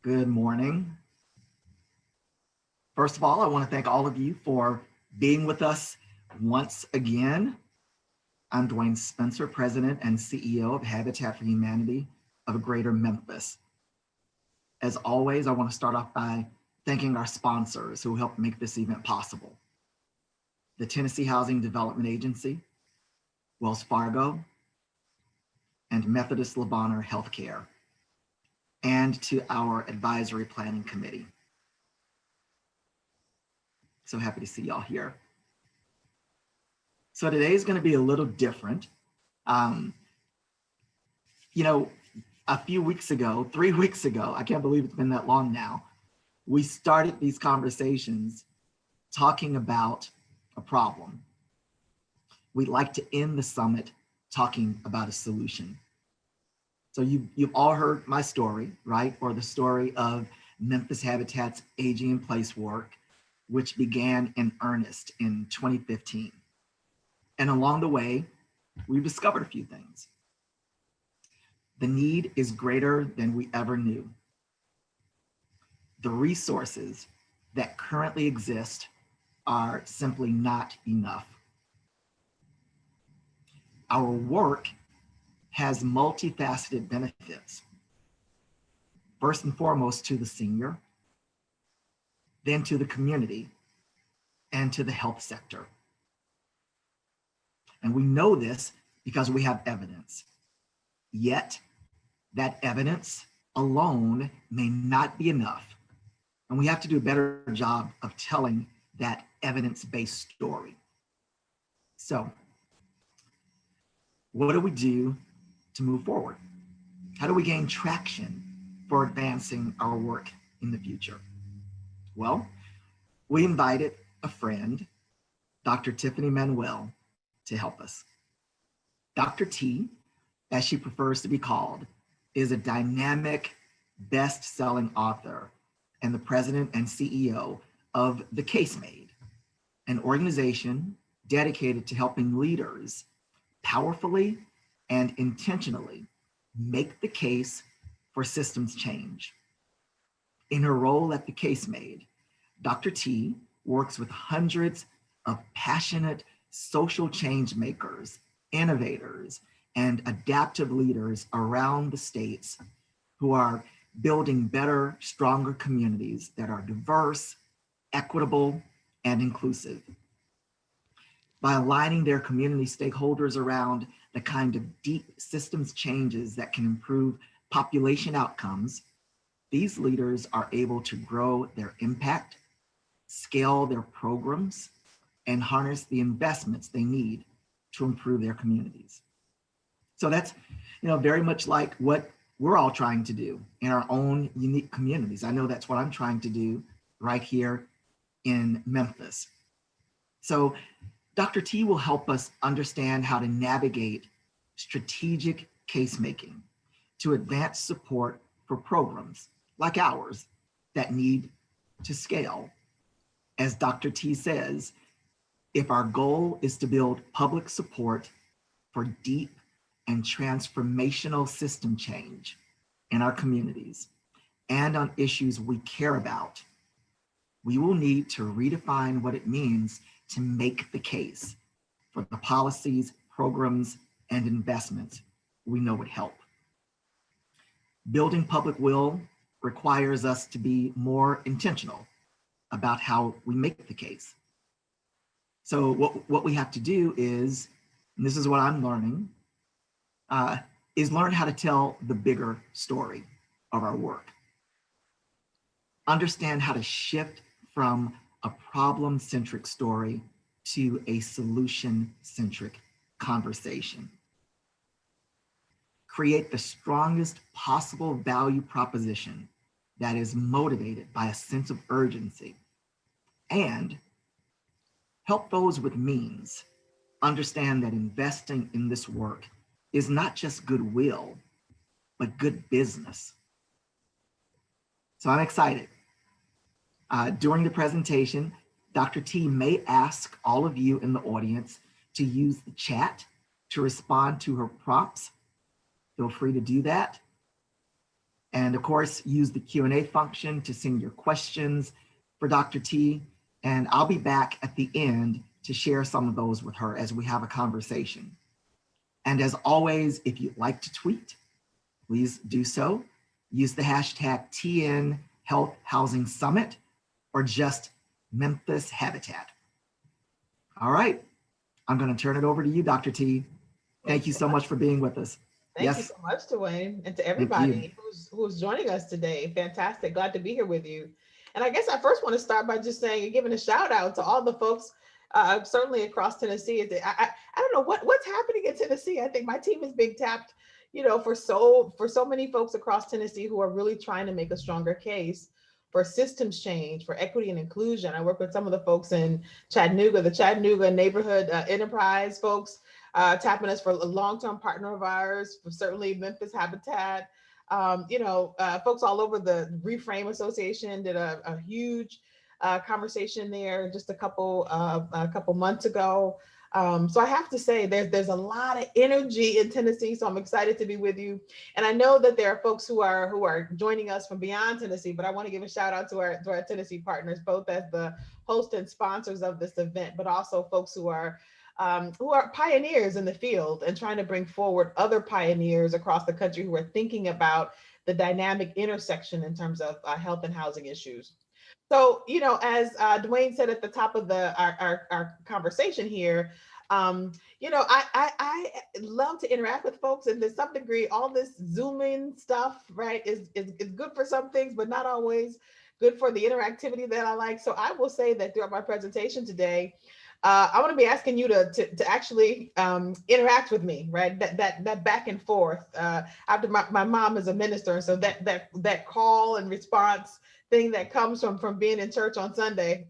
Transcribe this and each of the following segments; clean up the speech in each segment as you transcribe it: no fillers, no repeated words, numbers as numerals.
Good morning. First of all, I want to thank all of you for being with us once again. I'm Dwayne Spencer, President and CEO of Habitat for Humanity of Greater Memphis. As always, I want to start off by thanking our sponsors who helped make this event possible. The Tennessee Housing Development Agency, Wells Fargo, and Methodist Le Bonheur Healthcare, and to our advisory planning committee. So happy to see y'all here. So today is going to be a little different. A few weeks ago, 3 weeks ago, I can't believe it's been that long now, we started these conversations talking about a problem. We'd like to end the summit talking about a solution. So you've all heard my story, right? Or the story of Memphis Habitat's Aging in Place work, which began in earnest in 2015. And along the way, we've discovered a few things. The need is greater than we ever knew. The resources that currently exist are simply not enough. Our work has multifaceted benefits. First and foremost to the senior, then to the community, and to the health sector. And we know this because we have evidence. Yet, that evidence alone may not be enough. And we have to do a better job of telling that evidence-based story. So, what do we do to move forward? How do we gain traction for advancing our work in the future? Well, we invited a friend, Dr. Tiffany Manuel, to help us. Dr. T, as she prefers to be called, is a dynamic, best-selling author and the president and CEO of TheCaseMade, an organization dedicated to helping leaders powerfully and intentionally make the case for systems change. In her role at TheCaseMade, Dr. T works with hundreds of passionate social change makers, innovators, and adaptive leaders around the states who are building better, stronger communities that are diverse, equitable, and inclusive. By aligning their community stakeholders around the kind of deep systems changes that can improve population outcomes, these leaders are able to grow their impact, scale their programs, and harness the investments they need to improve their communities. So that's, very much like what we're all trying to do in our own unique communities. I know that's what I'm trying to do right here in Memphis. So Dr. T will help us understand how to navigate strategic case making to advance support for programs like ours that need to scale. As Dr. T says, if our goal is to build public support for deep and transformational system change in our communities and on issues we care about, we will need to redefine what it means to make the case for the policies, programs, and investments we know would help. Building public will requires us to be more intentional about how we make the case. So what we have to do is, and this is what I'm learning, is learn how to tell the bigger story of our work. Understand how to shift from a problem-centric story to a solution-centric conversation. Create the strongest possible value proposition that is motivated by a sense of urgency, and help those with means understand that investing in this work is not just goodwill, but good business. So I'm excited. During the presentation, Dr. T may ask all of you in the audience to use the chat to respond to her prompts. Feel free to do that. And of course, use the Q&A function to send your questions for Dr. T. And I'll be back at the end to share some of those with her as we have a conversation. And as always, if you'd like to tweet, please do so. Use the hashtag TN Health Housing Summit or just Memphis Habitat. All right, I'm going to turn it over to you, Dr. T. Thank you so much for being with us. Thank you so much, Dwayne, and to everybody who's joining us today. Fantastic. Glad to be here with you. And I guess I first want to start by just saying, giving a shout out to all the folks, certainly across Tennessee. I don't know what's happening in Tennessee. I think my team is being tapped, for so many folks across Tennessee who are really trying to make a stronger case for systems change, for equity and inclusion. I work with some of the folks in Chattanooga, the Chattanooga Neighborhood Enterprise folks, tapping us for a long-term partner of ours, for certainly Memphis Habitat. Folks all over the Reframe Association did a huge conversation there just a couple months ago. So I have to say there's a lot of energy in Tennessee. So I'm excited to be with you. And I know that there are folks who are joining us from beyond Tennessee, but I want to give a shout out to our Tennessee partners, both as the host and sponsors of this event, but also folks who are pioneers in the field and trying to bring forward other pioneers across the country who are thinking about the dynamic intersection in terms of health and housing issues. So, as Dwayne said at the top of our conversation here, I love to interact with folks, and to some degree, all this Zooming stuff, right, is good for some things, but not always good for the interactivity that I like. So I will say that throughout my presentation today, I want to be asking you to actually interact with me, right? That back and forth. After my mom is a minister, and so that call and response thing that comes from being in church on Sunday,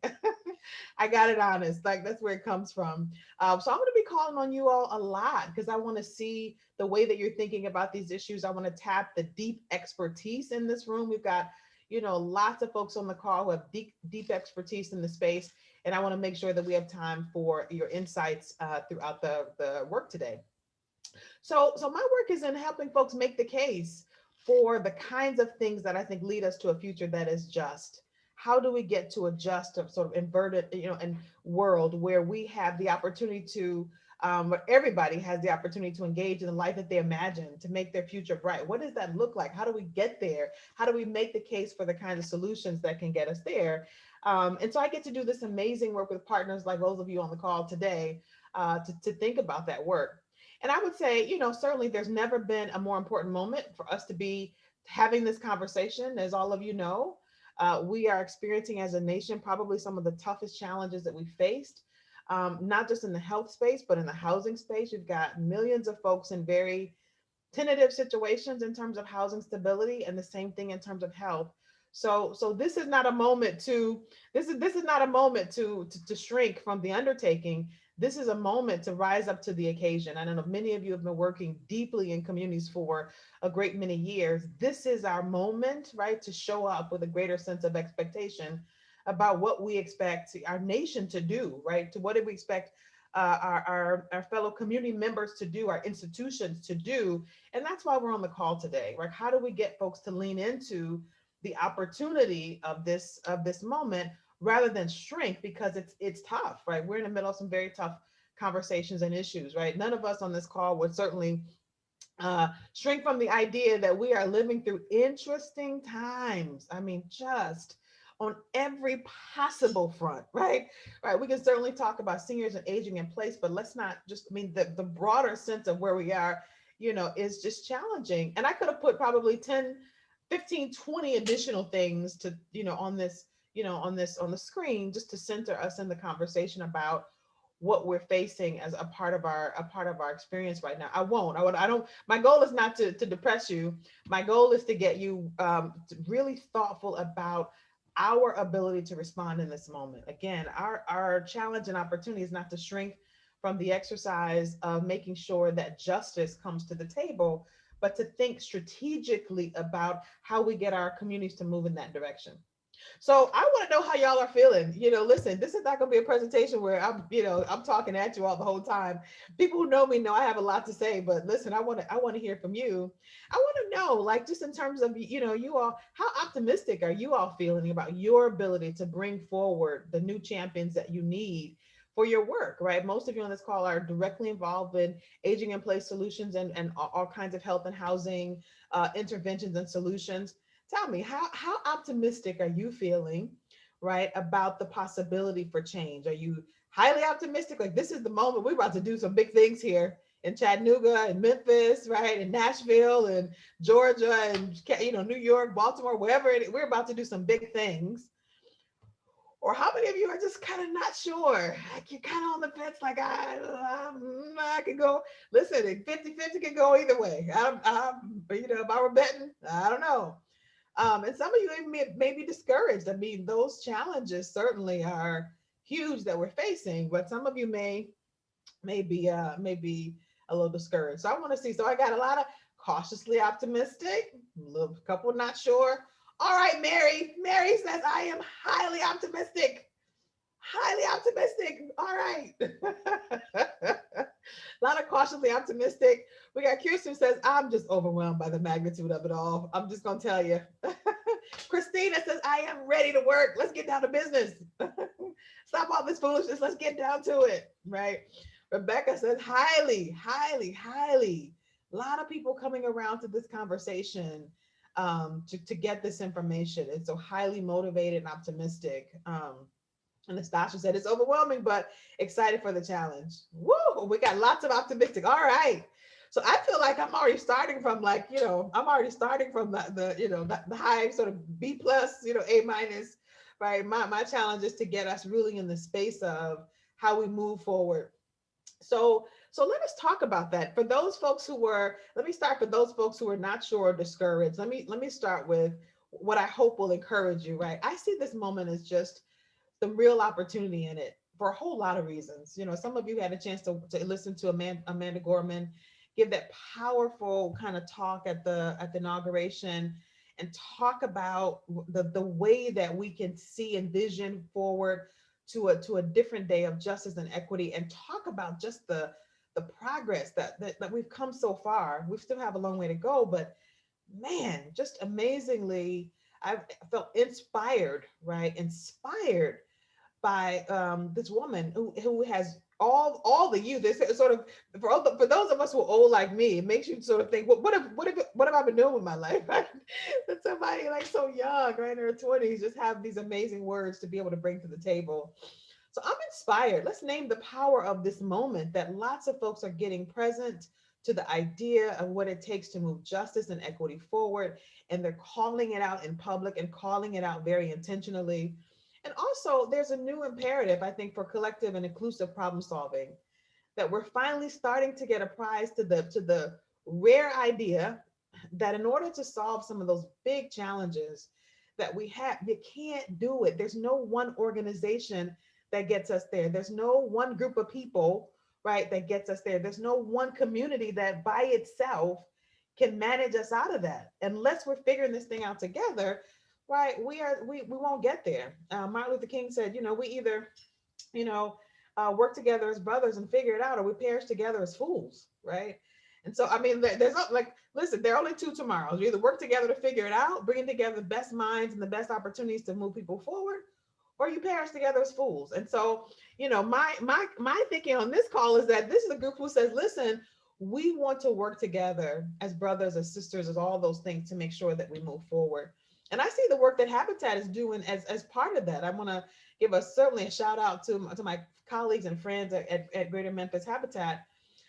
I got it honest. Like, that's where it comes from. So I'm going to be calling on you all a lot because I want to see the way that you're thinking about these issues. I want to tap the deep expertise in this room. We've got lots of folks on the call who have deep expertise in the space. And I want to make sure that we have time for your insights throughout the work today. So my work is in helping folks make the case for the kinds of things that I think lead us to a future that is just. How do we get to a just, sort of inverted, and world where we have the opportunity to, where everybody has the opportunity to engage in the life that they imagine, to make their future bright? What does that look like? How do we get there? How do we make the case for the kinds of solutions that can get us there? And so I get to do this amazing work with partners like those of you on the call today to think about that work. And I would say, certainly there's never been a more important moment for us to be having this conversation. As all of you know, we are experiencing as a nation probably some of the toughest challenges that we faced, not just in the health space, but in the housing space. You've got millions of folks in very tentative situations in terms of housing stability, and the same thing in terms of health. So this is not a moment to this is not a moment to shrink from the undertaking. This is a moment to rise up to the occasion. I know many of you have been working deeply in communities for a great many years. This is our moment, right, to show up with a greater sense of expectation about what we expect our nation to do, right? To what do we expect our fellow community members to do, our institutions to do. And that's why we're on the call today, right? How do we get folks to lean into the opportunity of this moment rather than shrink, because it's tough, right? We're in the middle of some very tough conversations and issues, right? None of us on this call would certainly shrink from the idea that we are living through interesting times. I mean, just on every possible front, right? Right. We can certainly talk about seniors and aging in place, but let's not just, I mean, the broader sense of where we are, is just challenging. And I could have put probably 10, 15, 20 additional things to, on this, on the screen, just to center us in the conversation about what we're facing as a part of our experience right now. I don't, my goal is not to depress you. My goal is to get you really thoughtful about our ability to respond in this moment. Again, our challenge and opportunity is not to shrink from the exercise of making sure that justice comes to the table, but to think strategically about how we get our communities to move in that direction. So I want to know how y'all are feeling. Listen, this is not going to be a presentation where I'm talking at you all the whole time. People who know me know I have a lot to say, but listen, I want to hear from you. I want to know, like, just in terms of, you all, how optimistic are you all feeling about your ability to bring forward the new champions that you need for your work, right? Most of you on this call are directly involved in aging in place solutions and all kinds of health and housing interventions and solutions. Tell me, how optimistic are you feeling, right, about the possibility for change? Are you highly optimistic? Like, this is the moment we're about to do some big things here in Chattanooga and Memphis, right, and Nashville and Georgia and New York, Baltimore, wherever we're about to do some big things. Or how many of you are just kind of not sure? Like, you're kind of on the fence, like, I could go. Listen, 50-50 can go either way. If I were betting, I don't know. And some of you may be discouraged. I mean, those challenges certainly are huge that we're facing, but some of you may be a little discouraged. So I want to see. So I got a lot of cautiously optimistic, a little couple not sure. All right, Mary. Mary says I am highly optimistic. Highly optimistic. All right. A lot of cautiously optimistic. We got Kirsten who says, I'm just overwhelmed by the magnitude of it all. I'm just going to tell you. Christina says, I am ready to work. Let's get down to business. Stop all this foolishness. Let's get down to it. Right. Rebecca says, highly, highly, highly. A lot of people coming around to this conversation to get this information. And so highly motivated and optimistic. And Nastasha said, it's overwhelming, but excited for the challenge. Woo! We got lots of optimistic. All right. So I feel like I'm already starting from I'm already starting from the high sort of B plus, A minus, right? My challenge is to get us really in the space of how we move forward. So let us talk about that. For those folks who were, let me start for those folks who are not sure or discouraged. Let me start with what I hope will encourage you, right? I see this moment as just the real opportunity in it for a whole lot of reasons. Some of you had a chance to listen to Amanda Gorman give that powerful kind of talk at the inauguration and talk about the way that we can see and vision forward to a different day of justice and equity, and talk about just the progress that we've come so far. We still have a long way to go, but man, just amazingly, I've felt inspired, right? Inspired by this woman who has all the youth. It's sort of for those of us who are old like me, it makes you sort of think, what have I been doing with my life? Right? That somebody like so young, right in their 20s, just have these amazing words to be able to bring to the table. So I'm inspired. Let's name the power of this moment that lots of folks are getting present to the idea of what it takes to move justice and equity forward. And they're calling it out in public and calling it out very intentionally. And also, there's a new imperative, I think, for collective and inclusive problem solving, that we're finally starting to get a prize to the rare idea that in order to solve some of those big challenges that we have, you can't do it. There's no one organization that gets us there. There's no one group of people, right, that gets us there. There's no one community that by itself can manage us out of that. Unless we're figuring this thing out together, right, we won't get there. Martin Luther King said, we either, you know, work together as brothers and figure it out, or we perish together as fools, right? And so, I mean, there's not like, listen, there are only two tomorrows. You either work together to figure it out, bringing together the best minds and the best opportunities to move people forward, or you perish together as fools. And so, my thinking on this call is that this is a group who says, listen, we want to work together as brothers, as sisters, as all those things to make sure that we move forward. And I see the work that Habitat is doing as part of that. I want to give certainly a shout out to my colleagues and friends at Greater Memphis Habitat,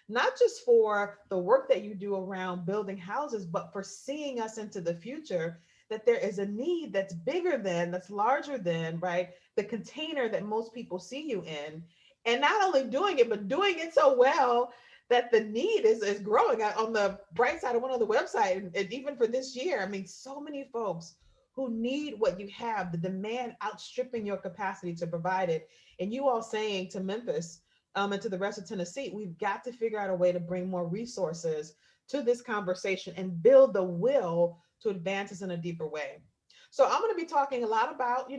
not just for the work that you do around building houses, but for seeing us into the future, that there is a need that's bigger than, that's larger than, right, the container that most people see you in. And not only doing it, but doing it so well that the need is growing. On the bright side, I went on the website, and even for this year, I mean, so many folks who need what you have, the demand outstripping your capacity to provide it. And you all saying to Memphis and to the rest of Tennessee, we've got to figure out a way to bring more resources to this conversation and build the will to advance us in a deeper way. So I'm going to be talking a lot about,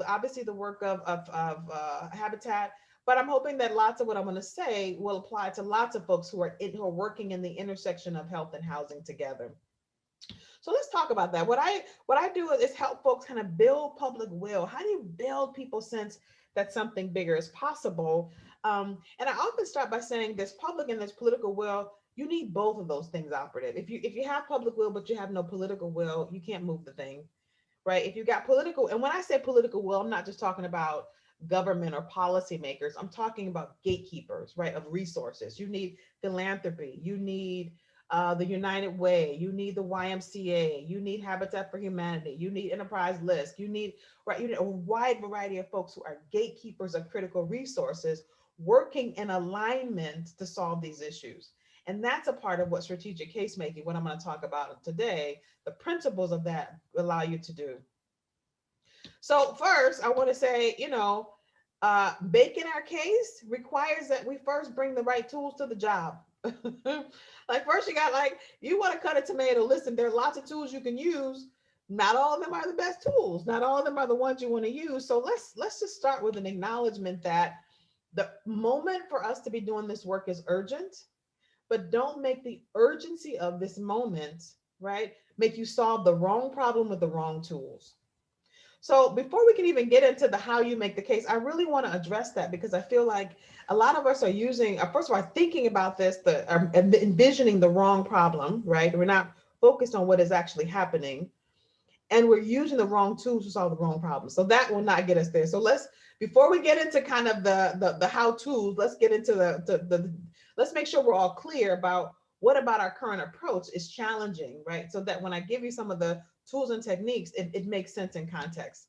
obviously the work of Habitat, but I'm hoping that lots of what I'm going to say will apply to lots of folks who are working in the intersection of health and housing together. So let's talk about that. What I do is help folks kind of build public will. How do you build people's sense that something bigger is possible? And I often start by saying there's public and there's political will. You need both of those things operative. If you have public will but you have no political will, you can't move the thing, right? If you got political, and when I say political will, I'm not just talking about government or policymakers. I'm talking about gatekeepers, right, of resources. You need philanthropy. You need the United Way. You need the YMCA. You need Habitat for Humanity. You need Enterprise List. You need a wide variety of folks who are gatekeepers of critical resources working in alignment to solve these issues. And that's a part of what strategic case making, what I'm going to talk about today, the principles of that allow you to do. So first, I want to say, making our case requires that we first bring the right tools to the job. Like first you want to cut a tomato. Listen, there are lots of tools you can use. Not all of them are the best tools. Not all of them are the ones you want to use. So let's just start with an acknowledgement that the moment for us to be doing this work is urgent, but don't make the urgency of this moment, right, make you solve the wrong problem with the wrong tools. So before we can even get into the how you make the case, I really want to address that because I feel like a lot of us are using, first of all, thinking about this, are envisioning the wrong problem, right? We're not focused on what is actually happening, and we're using the wrong tools to solve the wrong problem. So that will not get us there. So before we get into kind of the how tools, let's get into let's make sure we're all clear about what about our current approach is challenging, right? So that when I give you some of the tools and techniques, it makes sense in context.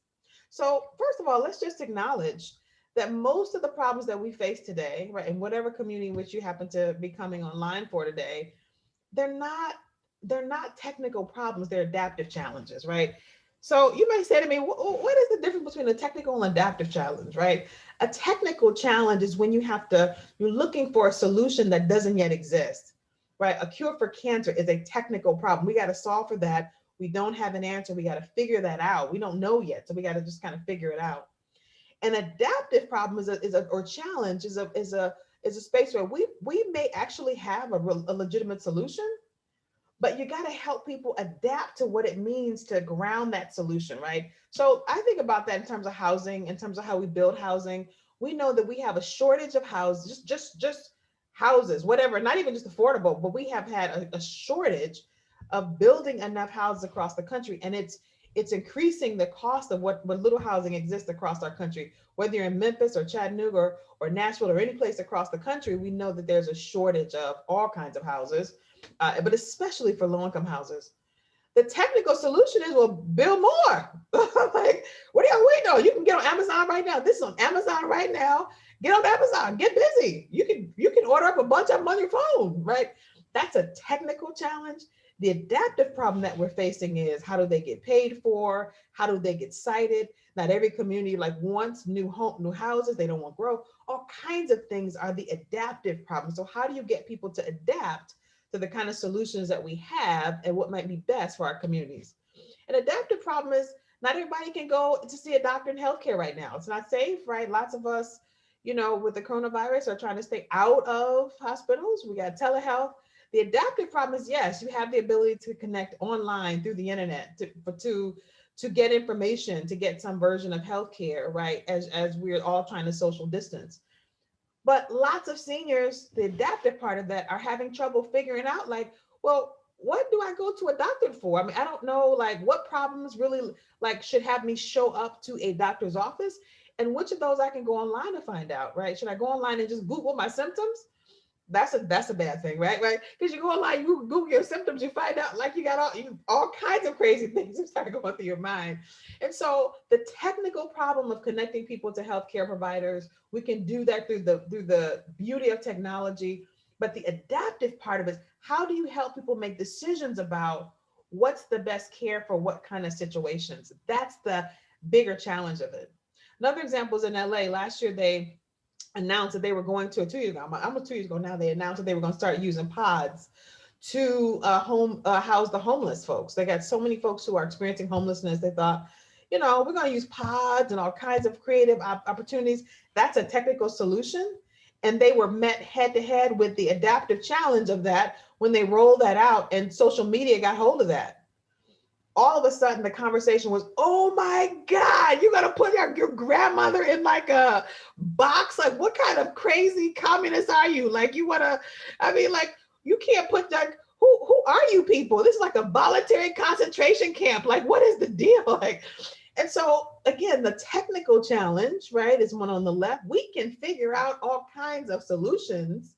So first of all, let's just acknowledge that most of the problems that we face today, right, in whatever community in which you happen to be coming online for today, they're not they're not technical problems, they're adaptive challenges, right? So you may say to me, what is the difference between a technical and adaptive challenge, right? A technical challenge is when you're looking for a solution that doesn't yet exist, right? A cure for cancer is a technical problem. We got to solve for that. We don't have an answer. We got to figure that out. We don't know yet. So we got to just kind of figure it out. An adaptive problem or challenge is a space where we may actually have a legitimate solution, but you got to help people adapt to what it means to ground that solution, right? So I think about that in terms of housing, in terms of how we build housing. We know that we have a shortage of houses, just houses, whatever, not even just affordable, but we have had a shortage of building enough houses across the country, and it's increasing the cost of what little housing exists across our country. Whether you're in Memphis or Chattanooga or Nashville or any place across the country, we know that there's a shortage of all kinds of houses, but especially for low-income houses. The technical solution is, well, build more. Like, what are y'all waiting on? You can get on Amazon right now. This is on Amazon right now. Get on Amazon. Get busy. You can order up a bunch of them on your phone, right? That's a technical challenge. The adaptive problem that we're facing is, how do they get paid for? How do they get cited? Not every community wants new houses. They don't want growth. All kinds of things are the adaptive problems. So how do you get people to adapt to the kind of solutions that we have and what might be best for our communities? An adaptive problem is not everybody can go to see a doctor in healthcare right now. It's not safe, right? Lots of us, with the coronavirus are trying to stay out of hospitals. We got telehealth. The adaptive problem is, yes, you have the ability to connect online through the internet to get information, to get some version of healthcare, right? As we're all trying to social distance. But lots of seniors, the adaptive part of that, are having trouble figuring out, well, what do I go to a doctor for? I mean, I don't know, what problems really should have me show up to a doctor's office, and which of those I can go online to find out, right? Should I go online and just Google my symptoms? That's a bad thing, right? Right? Because you go online, you Google your symptoms, you find out you got all kinds of crazy things that start going through your mind. And so the technical problem of connecting people to healthcare providers, we can do that through the beauty of technology. But the adaptive part of it is, how do you help people make decisions about what's the best care for what kind of situations? That's the bigger challenge of it. Another example is in LA. Last year, they announced that they were going to, 2 years ago, almost 2 years ago now, they announced that they were going to start using pods to house the homeless folks. They got so many folks who are experiencing homelessness. They thought, we're going to use pods and all kinds of creative opportunities. That's a technical solution. And they were met head to head with the adaptive challenge of that when they rolled that out, and social media got hold of that. All of a sudden the conversation was, oh my God, you gotta put your grandmother in like a box. Like, what kind of crazy communist are you? Like, like, you can't put like, who are you people? This is like a voluntary concentration camp. Like, what is the deal? Like, and so again, the technical challenge, right, is one on the left. We can figure out all kinds of solutions.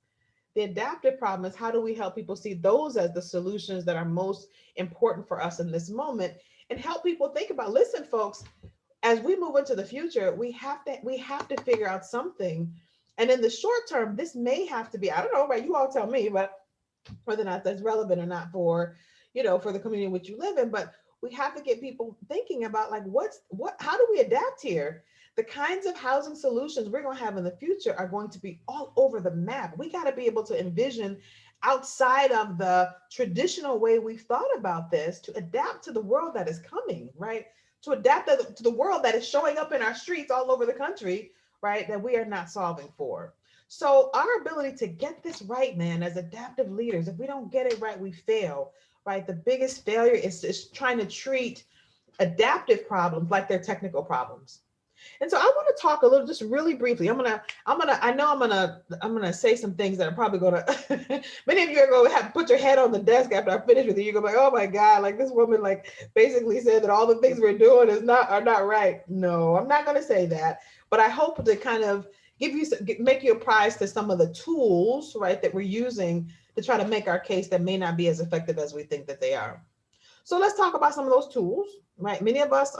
The adaptive problem is, how do we help people see those as the solutions that are most important for us in this moment, and help people think about, listen, folks, as we move into the future, we have to figure out something. And in the short term, this may have to be, I don't know, right? You all tell me, but whether or not that's relevant or not for, for the community in which you live in, but we have to get people thinking about like, how do we adapt here? The kinds of housing solutions we're going to have in the future are going to be all over the map. We got to be able to envision outside of the traditional way we've thought about this, to adapt to the world that is coming, right? To adapt to the world that is showing up in our streets all over the country, right? That we are not solving for. So our ability to get this right, man, as adaptive leaders, if we don't get it right, we fail, right? The biggest failure is trying to treat adaptive problems like they're technical problems. And so I want to talk a little, just really briefly. I know I'm gonna say some things that are probably gonna, many of you are gonna have to put your head on the desk after I finish with you. You're gonna be like, oh my God, like this woman like basically said that all the things we're doing are not right. No, I'm not gonna say that, but I hope to kind of make you apprised to some of the tools, right, that we're using to try to make our case that may not be as effective as we think that they are. So let's talk about some of those tools, right? Many of us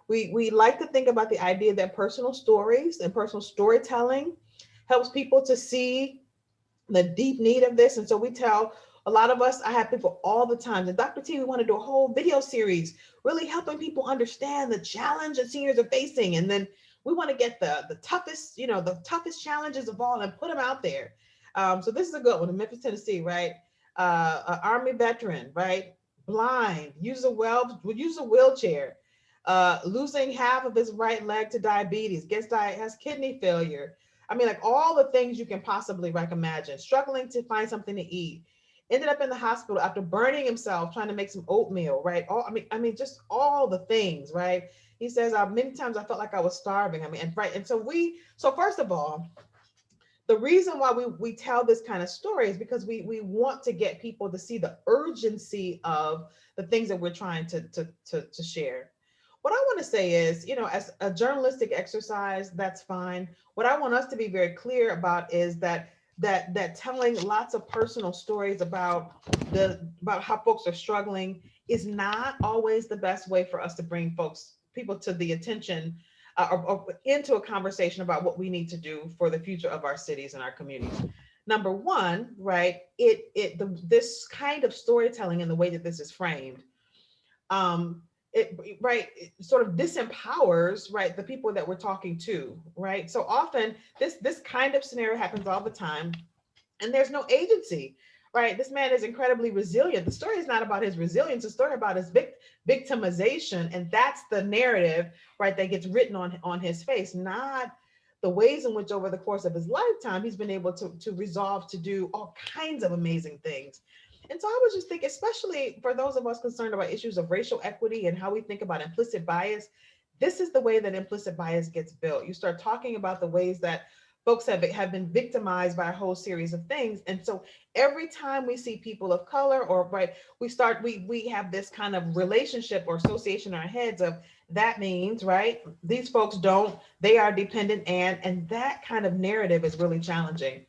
we like to think about the idea that personal stories and personal storytelling helps people to see the deep need of this. And so we tell a lot of us, I have people all the time, and Dr. T, we want to do a whole video series, really helping people understand the challenge that seniors are facing. And then we want to get the toughest, the toughest challenges of all and put them out there. So this is a good one in Memphis, Tennessee, right? An Army veteran, right? Blind, uses a wheelchair, losing half of his right leg to diabetes, has kidney failure. I mean, like all the things you can possibly imagine, struggling to find something to eat, ended up in the hospital after burning himself trying to make some oatmeal, right? Just all the things, right? He says, many times I felt like I was starving. And so first of all, the reason why we tell this kind of story is because we want to get people to see the urgency of the things that we're trying to share. What I want to say is, as a journalistic exercise, that's fine. What I want us to be very clear about is that telling lots of personal stories about how folks are struggling is not always the best way for us to bring people to the attention or into a conversation about what we need to do for the future of our cities and our communities. Number one, right? This kind of storytelling and the way that this is framed, it sort of disempowers, right, the people that we're talking to, right? So often this kind of scenario happens all the time, and there's no agency, right? This man is incredibly resilient. The story is not about his resilience. The story about his victimization, and that's the narrative, right, that gets written on his face, not the ways in which over the course of his lifetime he's been able to resolve to do all kinds of amazing things. And so I was just thinking, especially for those of us concerned about issues of racial equity and how we think about implicit bias, this is the way that implicit bias gets built. You start talking about the ways that folks have been victimized by a whole series of things. And so every time we see people of color, or right, we have this kind of relationship or association in our heads of, that means, right, these folks they are dependent, and that kind of narrative is really challenging.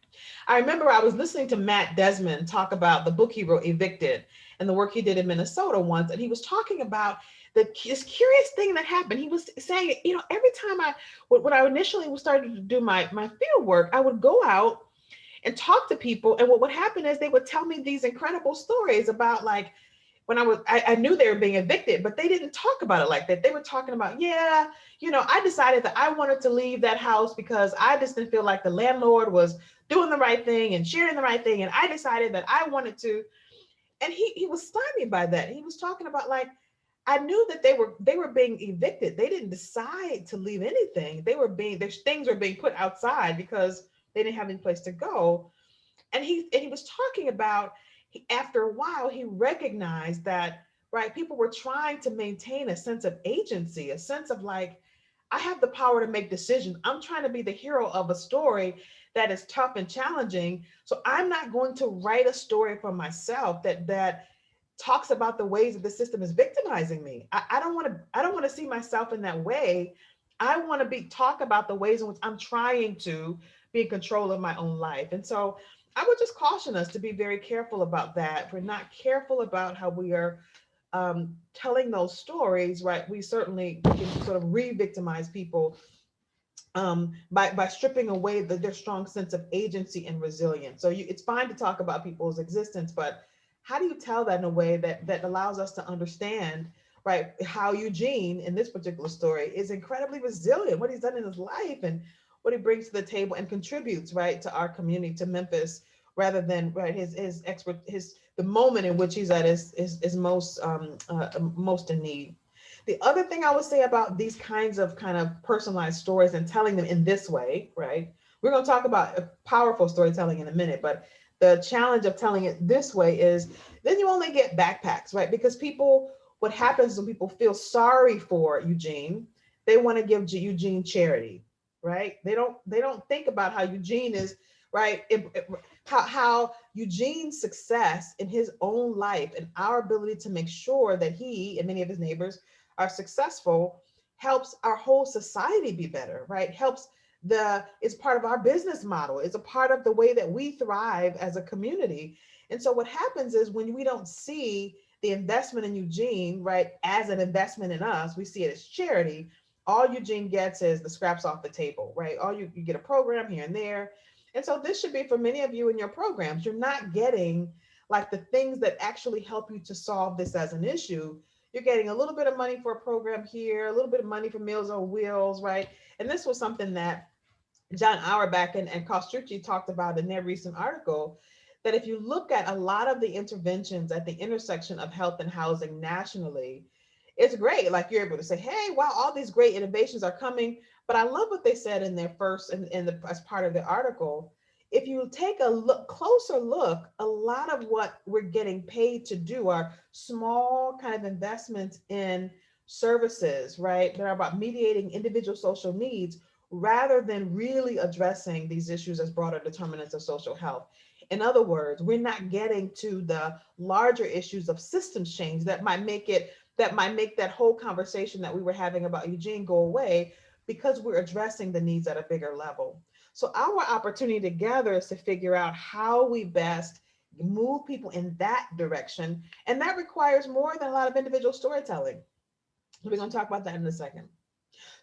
I remember I was listening to Matt Desmond talk about the book he wrote, Evicted, and the work he did in Minnesota once. And he was talking about this curious thing that happened. He was saying, every time when I initially started to do my field work, I would go out and talk to people. And what would happen is they would tell me these incredible stories about, like, when I knew they were being evicted, but they didn't talk about it like that. They were talking about, I decided that I wanted to leave that house because I just didn't feel like the landlord was doing the right thing and sharing the right thing. And I decided that I wanted to. And he was stymied by that. He was talking about like, I knew that they were being evicted. They didn't decide to leave anything. They were being their things were being put outside because they didn't have any place to go. And he was talking about after a while he recognized that, right, people were trying to maintain a sense of agency, a sense of like, I have the power to make decisions. I'm trying to be the hero of a story that is tough and challenging. So I'm not going to write a story for myself that talks about the ways that the system is victimizing me. I don't want to see myself in that way. I want to be talk about the ways in which I'm trying to be in control of my own life. And so I would just caution us to be very careful about that. If we're not careful about how we are telling those stories, right, we certainly can sort of re-victimize people by stripping away their strong sense of agency and resilience. So it's fine to talk about people's existence, but how do you tell that in a way that allows us to understand, right, how Eugene in this particular story is incredibly resilient, what he's done in his life and what he brings to the table and contributes, right, to our community, to Memphis, rather than, right, his expert his the moment in which he's at his most in need. The other thing I would say about these kinds of kind of personalized stories and telling them in this way, right? We're going to talk about powerful storytelling in a minute, but the challenge of telling it this way is then you only get backpacks, right? Because people, what happens when people feel sorry for Eugene, they want to give Eugene charity, right? They don't think about how Eugene is, right? How Eugene's success in his own life and our ability to make sure that he and many of his neighbors are successful helps our whole society be better, right? Helps it's part of our business model. It's a part of the way that we thrive as a community. And so what happens is when we don't see the investment in Eugene, right, as an investment in us, we see it as charity. All Eugene gets is the scraps off the table, right? All you get a program here and there. And so this should be for many of you in your programs. You're not getting like the things that actually help you to solve this as an issue. You're getting a little bit of money for a program here, a little bit of money for Meals on Wheels, right? And this was something that John Auerbach and Kostrucci talked about in their recent article, that if you look at a lot of the interventions at the intersection of health and housing nationally, it's great. Like you're able to say, hey, wow, all these great innovations are coming. But I love what they said in their first, as part of the article. If you take a closer look, a lot of what we're getting paid to do are small kind of investments in services, right? That are about mediating individual social needs rather than really addressing these issues as broader determinants of social health. In other words, we're not getting to the larger issues of systems change that might make that whole conversation that we were having about Eugene go away, because we're addressing the needs at a bigger level. So our opportunity together is to figure out how we best move people in that direction. And that requires more than a lot of individual storytelling. We're going to talk about that in a second.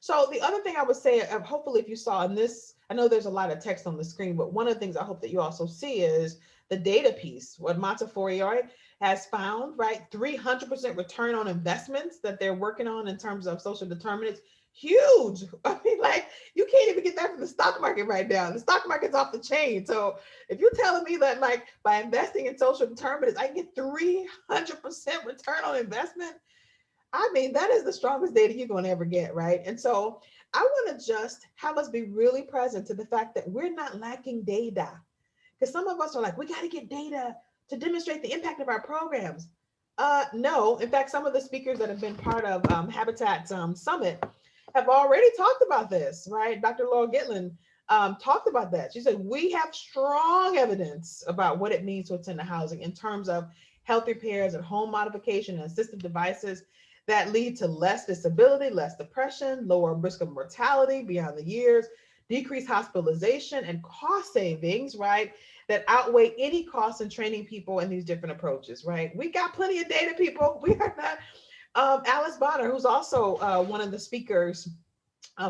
So the other thing I would say, hopefully if you saw in this, I know there's a lot of text on the screen, but one of the things I hope that you also see is the data piece. What Montefiore has found, right? 300% return on investments that they're working on in terms of social determinants. Huge. I mean, like, you can't even get that from the stock market right now. The stock market's off the chain. So if you're telling me that, like, by investing in social determinants, I can get 300% return on investment, I mean, that is the strongest data you're going to ever get, right? And so I want to just have us be really present to the fact that we're not lacking data. Because some of us are like, we got to get data to demonstrate the impact of our programs. No, in fact, some of the speakers that have been part of Habitat's Summit have already talked about this, right? Dr. Laura Gitlin talked about that. She said, we have strong evidence about what it means to attend to housing in terms of health repairs and home modification and assistive devices that lead to less disability, less depression, lower risk of mortality beyond the years, decreased hospitalization, and cost savings, right? That outweigh any costs in training people in these different approaches, right? We got plenty of data, people. We are not. Alice Bonner, who's also one of the speakers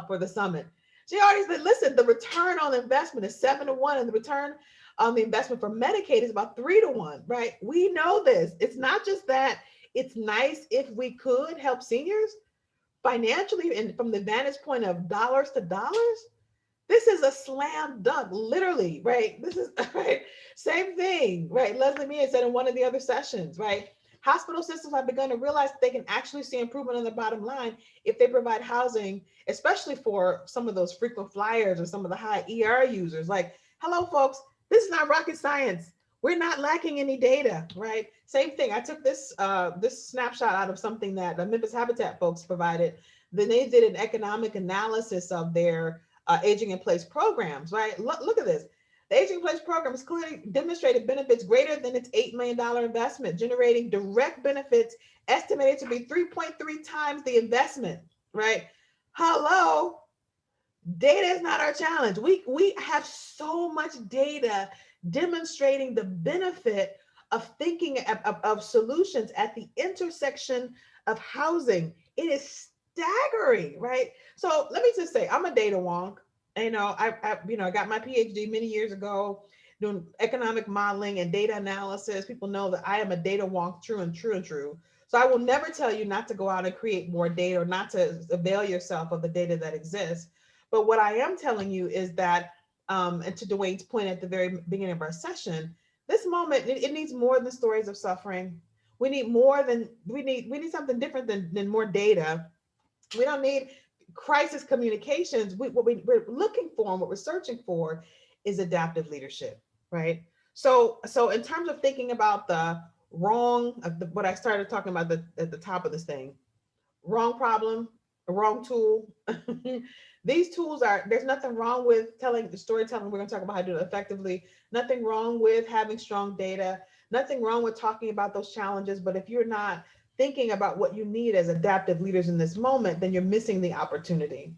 for the summit, she already said, listen, the return on investment is 7-1, and the return on the investment for Medicaid is about 3-1, right? We know this. It's not just that it's nice if we could help seniors financially and from the vantage point of dollars to dollars. This is a slam dunk, literally, right? This is right. Same thing, right? Leslie Mia said in one of the other sessions, right? Hospital systems have begun to realize that they can actually see improvement on the bottom line if they provide housing, especially for some of those frequent flyers or some of the high ER users. Like, hello, folks, this is not rocket science. We're not lacking any data, right? Same thing. I took this snapshot out of something that the Memphis Habitat folks provided. Then they did an economic analysis of their aging in place programs, right? Look at this. The aging in place program has clearly demonstrated benefits greater than its $8 million investment, generating direct benefits estimated to be 3.3 times the investment, right? Hello, data is not our challenge. We have so much data demonstrating the benefit of thinking of solutions at the intersection of housing. It is staggering, right? So let me just say, I'm a data wonk. I got my PhD many years ago doing economic modeling and data analysis. People know that I am a data wonk, true and true and true. So I will never tell you not to go out and create more data or not to avail yourself of the data that exists. But what I am telling you is that, and to Dwayne's point at the very beginning of our session, this moment, it needs more than stories of suffering. We need more than, we need something different than more data. We don't need crisis communications. We're looking for and what we're searching for is adaptive leadership, right? So in terms of thinking about the wrong, what I started talking about at the top of this thing, wrong problem, a wrong tool. These tools are, there's nothing wrong with telling the storytelling. We're going to talk about how to do it effectively. Nothing wrong with having strong data. Nothing wrong with talking about those challenges. But if you're not thinking about what you need as adaptive leaders in this moment, then you're missing the opportunity.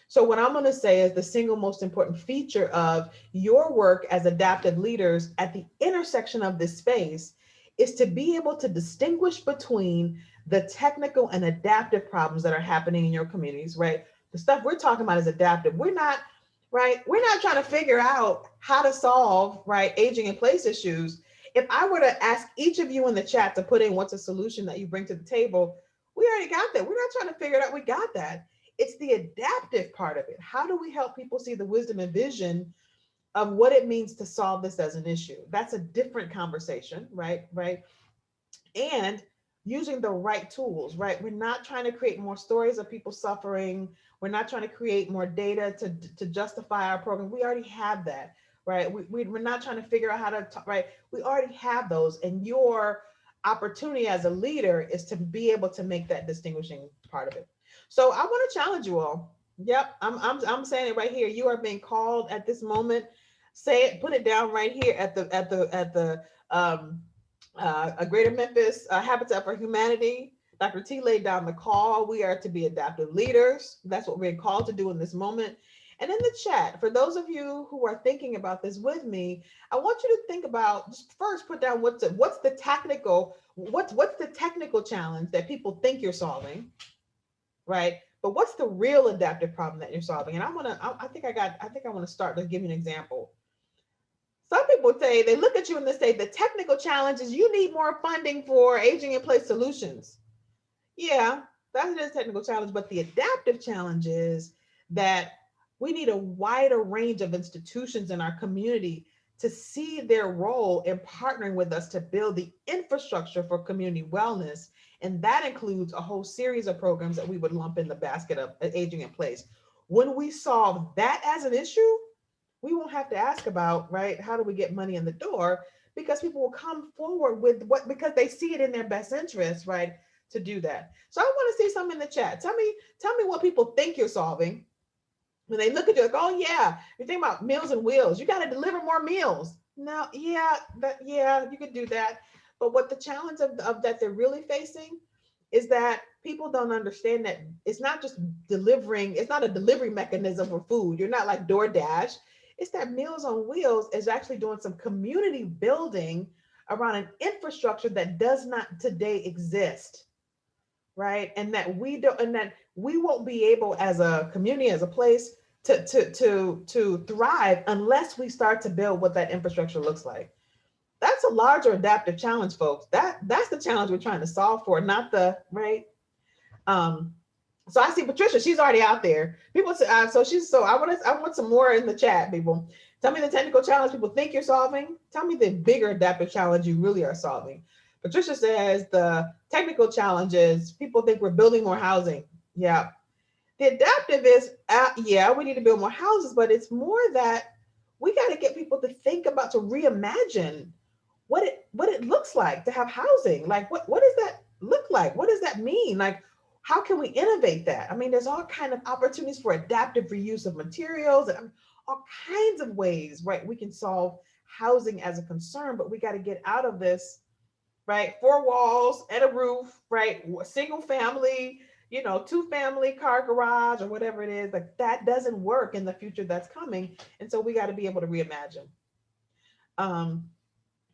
So what I'm going to say is the single most important feature of your work as adaptive leaders at the intersection of this space is to be able to distinguish between the technical and adaptive problems that are happening in your communities, right? The stuff we're talking about is adaptive. We're not, right? We're not trying to figure out how to solve, right, aging in place issues. If I were to ask each of you in the chat to put in what's a solution that you bring to the table, we already got that. We're not trying to figure it out. We got that. It's the adaptive part of it. How do we help people see the wisdom and vision of what it means to solve this as an issue? That's a different conversation, right? Right. And using the right tools, right? We're not trying to create more stories of people suffering. We're not trying to create more data to justify our program. We already have that, right? We're not trying to figure out how to talk, right? We already have those. And your opportunity as a leader is to be able to make that distinguishing part of it. So I want to challenge you all. Yep, I'm saying it right here. You are being called at this moment. Say it, put it down right here at the a Greater Memphis Habitat for Humanity. Dr. T laid down the call. We are to be adaptive leaders. That's what we're called to do in this moment. And in the chat, for those of you who are thinking about this with me, I want you to think about, just first put down what's the technical challenge that people think you're solving, right? But what's the real adaptive problem that you're solving? And I think I want to start to give you an example. Some people say, they look at you and they say, the technical challenge is you need more funding for aging in place solutions. Yeah, that is a technical challenge, but the adaptive challenge is that we need a wider range of institutions in our community to see their role in partnering with us to build the infrastructure for community wellness. And that includes a whole series of programs that we would lump in the basket of aging in place. When we solve that as an issue, we won't have to ask about, right, how do we get money in the door? Because people will come forward with what, because they see it in their best interest, right, to do that. So I want to see some in the chat. Tell me what people think you're solving. When they look at you like, oh yeah, you think about Meals and Wheels, you got to deliver more meals. No, yeah, you could do that. But what the challenge of that they're really facing is that people don't understand that it's not just delivering, it's not a delivery mechanism for food. You're not like DoorDash. It's that Meals on Wheels is actually doing some community building around an infrastructure that does not today exist, right? And that we don't, and that we won't be able as a community, as a place to thrive unless we start to build what that infrastructure looks like. That's a larger adaptive challenge, folks. That's the challenge we're trying to solve for, not the right. So I see Patricia, she's already out there. People say, I want some more in the chat, people. Tell me the technical challenge people think you're solving. Tell me the bigger adaptive challenge you really are solving. Patricia says the technical challenge is people think we're building more housing. Yeah. The adaptive is, yeah, we need to build more houses, but it's more that we got to get people to think about, to reimagine what it looks like to have housing. Like what does that look like? What does that mean? Like how can we innovate that? I mean, there's all kind of opportunities for adaptive reuse of materials and all kinds of ways, right? We can solve housing as a concern, but we got to get out of this, right? Four walls and a roof, right? Single family, two family car garage or whatever it is. Like that doesn't work in the future that's coming. And so we got to be able to reimagine. Um,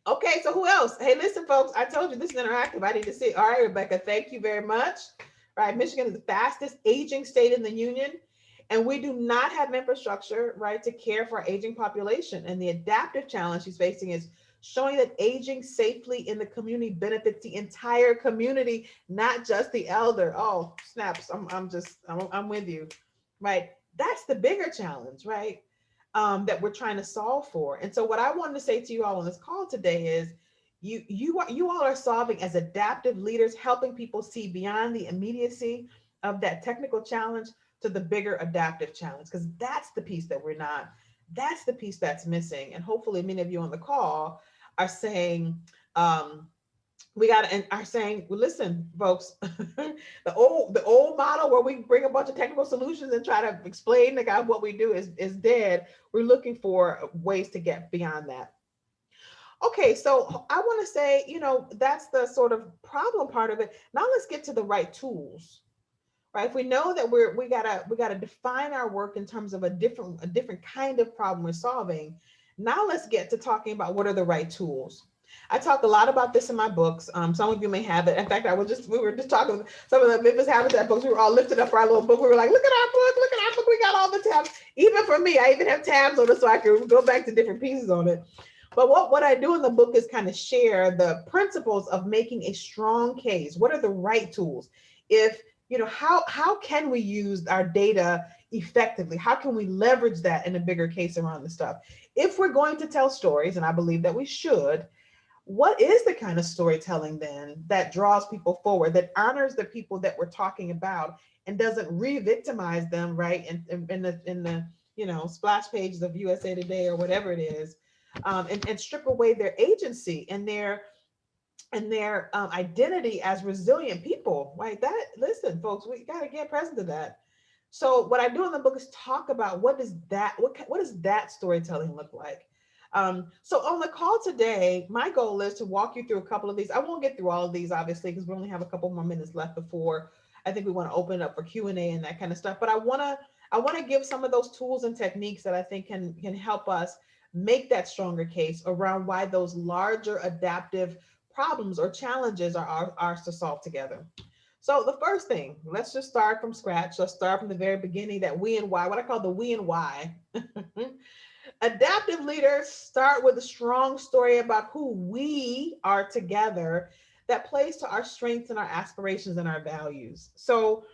Okay, so who else? Hey, listen, folks, I told you this is interactive. I need to see. All right, Rebecca, thank you very much. Right, Michigan is the fastest aging state in the union, and we do not have infrastructure, right, to care for our aging population. And the adaptive challenge she's facing is showing that aging safely in the community benefits the entire community, not just the elder. Oh, snaps! I'm with you, right? That's the bigger challenge, right? That we're trying to solve for. And so what I wanted to say to you all on this call today is you all are solving as adaptive leaders, helping people see beyond the immediacy of that technical challenge to the bigger adaptive challenge, because that's the piece that we're not, that's the piece that's missing. And hopefully many of you on the call are saying, we got to, and are saying, well, listen, folks, the old model where we bring a bunch of technical solutions and try to explain to God what we do is dead. We're looking for ways to get beyond that. Okay, so I want to say, that's the sort of problem part of it. Now let's get to the right tools. Right? If we know that we gotta define our work in terms of a different kind of problem we're solving. Now let's get to talking about what are the right tools. I talk a lot about this in my books. Some of you may have it. In fact, we were just talking some of the Memphis Habitat books. We were all lifting up our little book. We were like, look at our book, look at our book. We got all the tabs. Even for me, I even have tabs on it so I can go back to different pieces on it. But what I do in the book is kind of share the principles of making a strong case. What are the right tools? If how can we use our data effectively? How can we leverage that in a bigger case around the stuff? If we're going to tell stories, and I believe that we should, what is the kind of storytelling then that draws people forward, that honors the people that we're talking about and doesn't re-victimize them, right? In the splash pages of USA Today or whatever it is, and strip away their agency and their identity as resilient people, right? That, listen, folks, we got to get present to that. So what I do in the book is talk about what does that storytelling look like. So on the call today, my goal is to walk you through a couple of these. I won't get through all of these, obviously, because we only have a couple more minutes left before I think we want to open it up for Q&A and that kind of stuff. But I want to give some of those tools and techniques that I think can help us make that stronger case around why those larger adaptive problems or challenges are ours to solve together. So the first thing, let's just start from scratch. Let's start from the very beginning, that we and why, what I call the we and why. Adaptive leaders start with a strong story about who we are together that plays to our strengths and our aspirations and our values. So,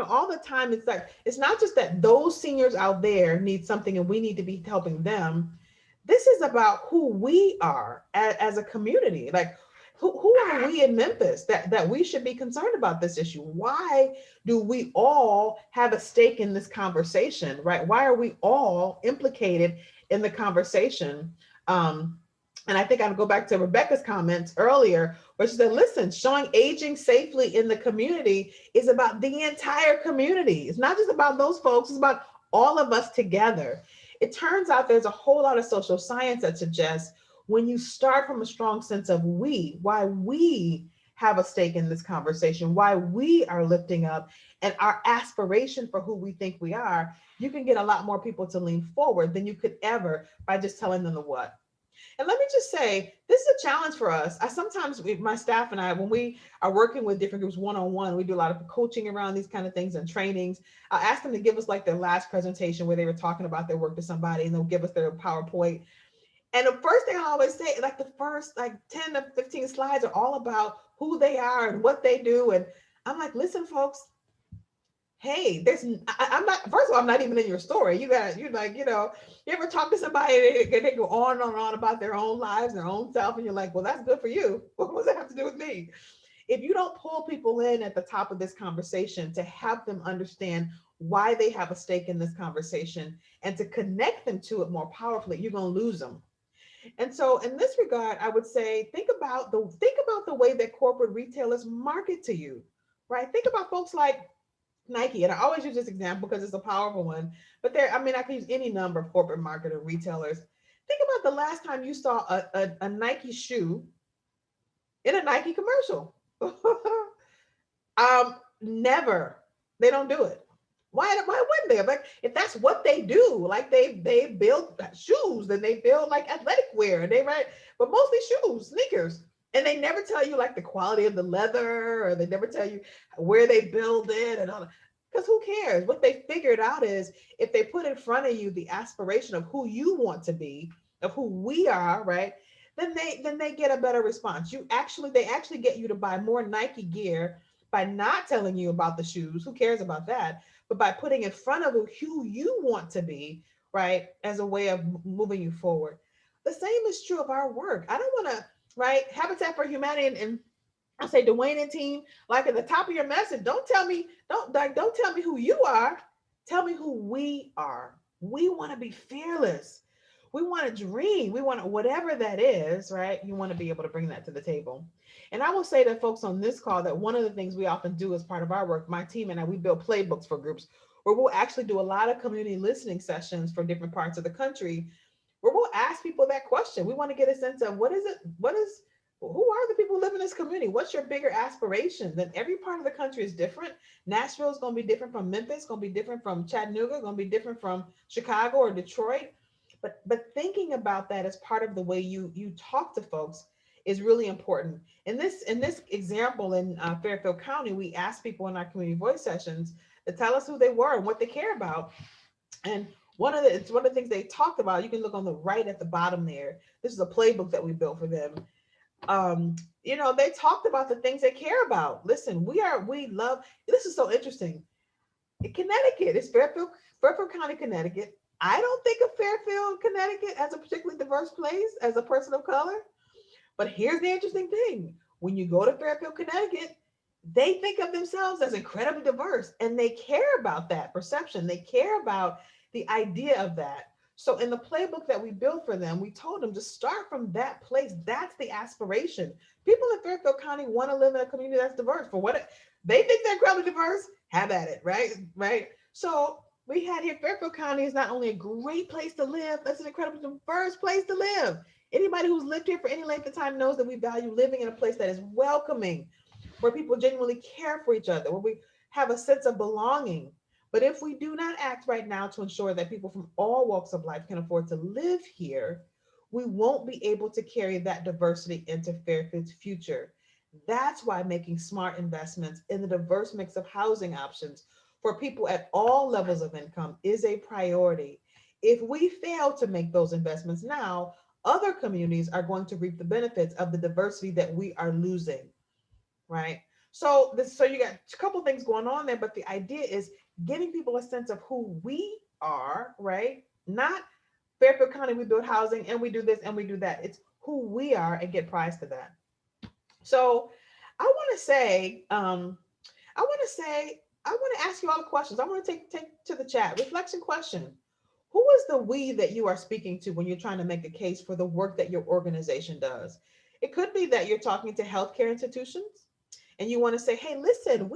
all the time it's like, it's not just that those seniors out there need something and we need to be helping them. This is about who we are as a community. Like, who are we in Memphis that we should be concerned about this issue? Why do we all have a stake in this conversation, right? Why are we all implicated in the conversation? And I think I'll go back to Rebecca's comments earlier, where she said, listen, showing aging safely in the community is about the entire community. It's not just about those folks, it's about all of us together. It turns out there's a whole lot of social science that suggests when you start from a strong sense of why we have a stake in this conversation, why we are lifting up and our aspiration for who we think we are, you can get a lot more people to lean forward than you could ever by just telling them the what. And let me just say, this is a challenge for us. My staff and I, when we are working with different groups one-on-one, we do a lot of coaching around these kind of things and trainings. I'll ask them to give us like their last presentation where they were talking about their work to somebody, and they'll give us their PowerPoint. And the first thing I always say, like the first 10 to 15 slides are all about who they are and what they do. And I'm like, listen, folks, hey, I'm not, first of all, I'm not even in your story. You're like, you ever talk to somebody and they go on and on about their own lives, their own self, and you're like, well, that's good for you. What does that have to do with me? If you don't pull people in at the top of this conversation to help them understand why they have a stake in this conversation and to connect them to it more powerfully, you're going to lose them. And so in this regard, I would say think about the way that corporate retailers market to you, right? Think about folks like Nike, and I always use this example because it's a powerful one. But I mean, I can use any number of corporate marketer retailers. Think about the last time you saw a Nike shoe in a Nike commercial. Never. They don't do it. Why wouldn't they? Like, if that's what they do, like they build shoes, then they build like athletic wear, and they write, but mostly shoes, sneakers. And they never tell you like the quality of the leather, or they never tell you where they build it and all that. Because who cares? What they figured out is if they put in front of you the aspiration of who you want to be, of who we are, right? Then they get a better response. They actually get you to buy more Nike gear by not telling you about the shoes. Who cares about that? But by putting in front of who you want to be, right, as a way of moving you forward. The same is true of our work. I don't want to, right, Habitat for Humanity and I say Dwayne and team, like at the top of your message, don't tell me who you are. Tell me who we are. We want to be fearless. We want to dream. We want whatever that is, right? You want to be able to bring that to the table. And I will say to folks on this call that one of the things we often do as part of our work, my team and I, we build playbooks for groups where we'll actually do a lot of community listening sessions for different parts of the country where we'll ask people that question. We want to get a sense of who are the people who live in this community? What's your bigger aspirations? And every part of the country is different. Nashville is going to be different from Memphis, going to be different from Chattanooga, going to be different from Chicago or Detroit. But thinking about that as part of the way you talk to folks is really important. In this example in Fairfield County, we asked people in our community voice sessions to tell us who they were and what they care about. And it's one of the things they talked about. You can look on the right at the bottom there. This is a playbook that we built for them. They talked about the things they care about. Listen, we love, this is so interesting. In Connecticut, it's Fairfield County, Connecticut. I don't think of Fairfield, Connecticut as a particularly diverse place as a person of color. But here's the interesting thing. When you go to Fairfield, Connecticut, they think of themselves as incredibly diverse and they care about that perception. They care about the idea of that. So in the playbook that we built for them, we told them to start from that place. That's the aspiration. People in Fairfield County want to live in a community that's diverse. For what they think they're incredibly diverse, have at it, right? Right. So we had here Fairfield County is not only a great place to live, it's an incredibly diverse place to live. Anybody who's lived here for any length of time knows that we value living in a place that is welcoming, where people genuinely care for each other, where we have a sense of belonging. But if we do not act right now to ensure that people from all walks of life can afford to live here, we won't be able to carry that diversity into Fairfield's future. That's why making smart investments in the diverse mix of housing options for people at all levels of income is a priority. If we fail to make those investments now, other communities are going to reap the benefits of the diversity that we are losing, right? So you got a couple things going on there, but the idea is giving people a sense of who we are, right? Not Fairfield County, we build housing and we do this and we do that. It's who we are and get prized to that. So I want to say, I want to ask you all the questions. I want to take to the chat reflection question. Who is the we that you are speaking to when you're trying to make a case for the work that your organization does? It could be that you're talking to healthcare institutions and you want to say, hey, listen,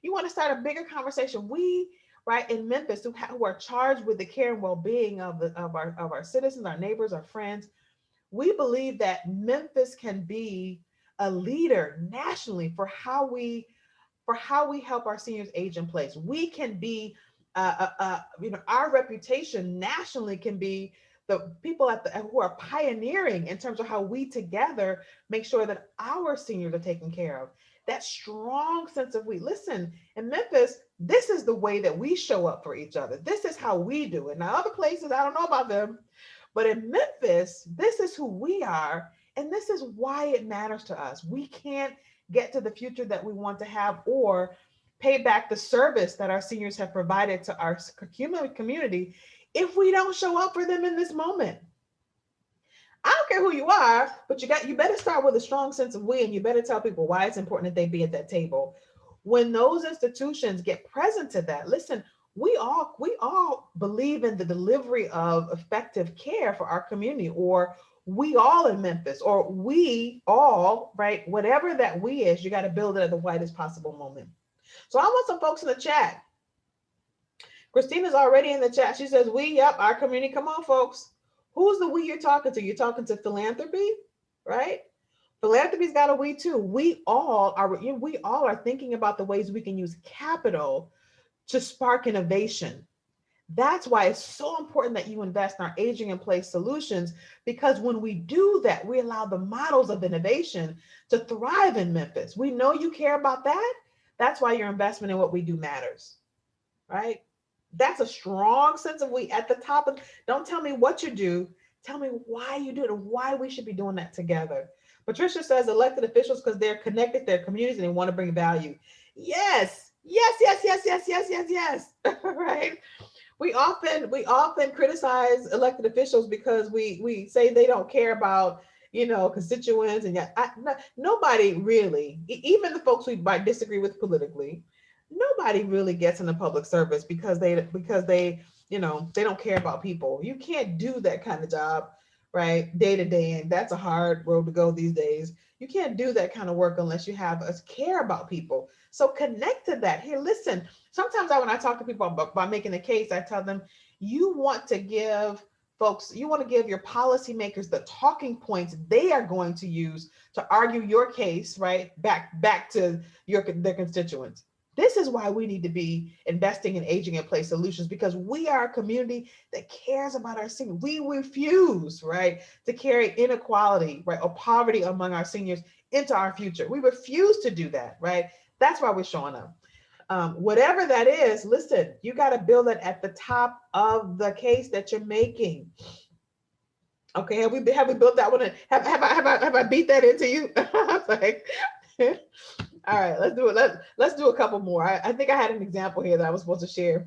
you want to start a bigger conversation. We, right, in Memphis, who are charged with the care and well-being of our citizens, our neighbors, our friends, we believe that Memphis can be a leader nationally for how we help our seniors age in place. We can be, our reputation nationally can be the people who are pioneering in terms of how we together make sure that our seniors are taken care of. That strong sense of we. Listen, in Memphis, this is the way that we show up for each other. This is how we do it. Now, other places, I don't know about them, but in Memphis, this is who we are. And this is why it matters to us. We can't get to the future that we want to have, or pay back the service that our seniors have provided to our community if we don't show up for them in this moment? I don't care who you are, but you better start with a strong sense of we, and you better tell people why it's important that they be at that table. When those institutions get present to that, listen, we all believe in the delivery of effective care for our community, or we all in Memphis, or we all, right? Whatever that we is, you got to build it at the widest possible moment. So I want some folks in the chat. Christina's already in the chat. She says, we, yep, our community. Come on, folks. Who's the we you're talking to? You're talking to philanthropy, right? Philanthropy's got a we too. We all are thinking about the ways we can use capital to spark innovation. That's why it's so important that you invest in our aging in place solutions, because when we do that, we allow the models of innovation to thrive in Memphis. We know you care about that. That's why your investment in what we do matters, right? That's a strong sense of we at the top of, don't tell me what you do, tell me why you do it and why we should be doing that together. Patricia says elected officials because they're connected to their communities and they want to bring value. Yes, yes, yes, yes, yes, yes, yes, yes. Right. We often criticize elected officials because we say they don't care about, constituents, and yet nobody really, even the folks we might disagree with politically, nobody really gets into public service because they don't care about people. You can't do that kind of job, right, day to day, and that's a hard road to go these days. You can't do that kind of work unless you have us care about people. So connect to that. Here, listen. Sometimes when I talk to people about making a case, I tell them, you want to give your policymakers the talking points they are going to use to argue your case, right? Back to their constituents. This is why we need to be investing in aging in place solutions, because we are a community that cares about our seniors. We refuse, right, to carry inequality, right, or poverty among our seniors into our future. We refuse to do that, right? That's why we're showing up. Whatever that is, listen, you got to build it at the top of the case that you're making. Okay, have we built that one? Have I beat that into you? Like, all right, let's do it. Let's do a couple more. I think I had an example here that I was supposed to share,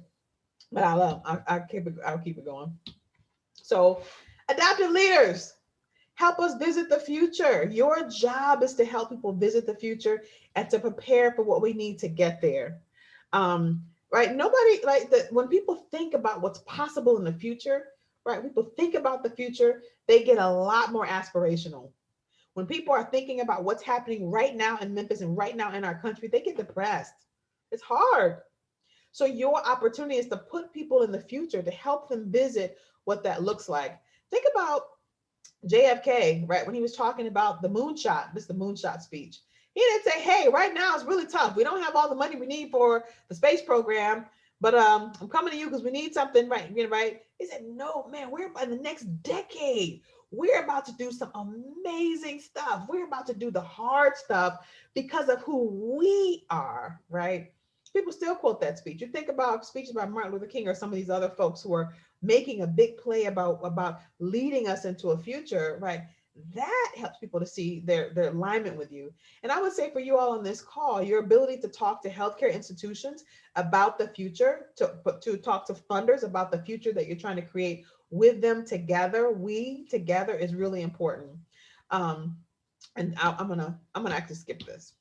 but I'll keep it going. So, adaptive leaders, help us visit the future. Your job is to help people visit the future and to prepare for what we need to get there. Right? Nobody like that. When people think about what's possible in the future, right? People think about the future, they get a lot more aspirational. When people are thinking about what's happening right now in Memphis and right now in our country, they get depressed. It's hard. So your opportunity is to put people in the future to help them visit what that looks like. Think about JFK, right? When he was talking about the moonshot, this is the moonshot speech. He didn't say, hey, right now it's really tough. We don't have all the money we need for the space program, but I'm coming to you because we need something, right? Right? He said, no, man, we're in the next decade. We're about to do some amazing stuff. We're about to do the hard stuff because of who we are, right? People still quote that speech. You think about speeches by Martin Luther King or some of these other folks who are making a big play about leading us into a future, right? That helps people to see their alignment with you. And I would say for you all on this call, your ability to talk to healthcare institutions about the future, to talk to funders about the future that you're trying to create with them together, we together, is really important. And I'm gonna actually skip this.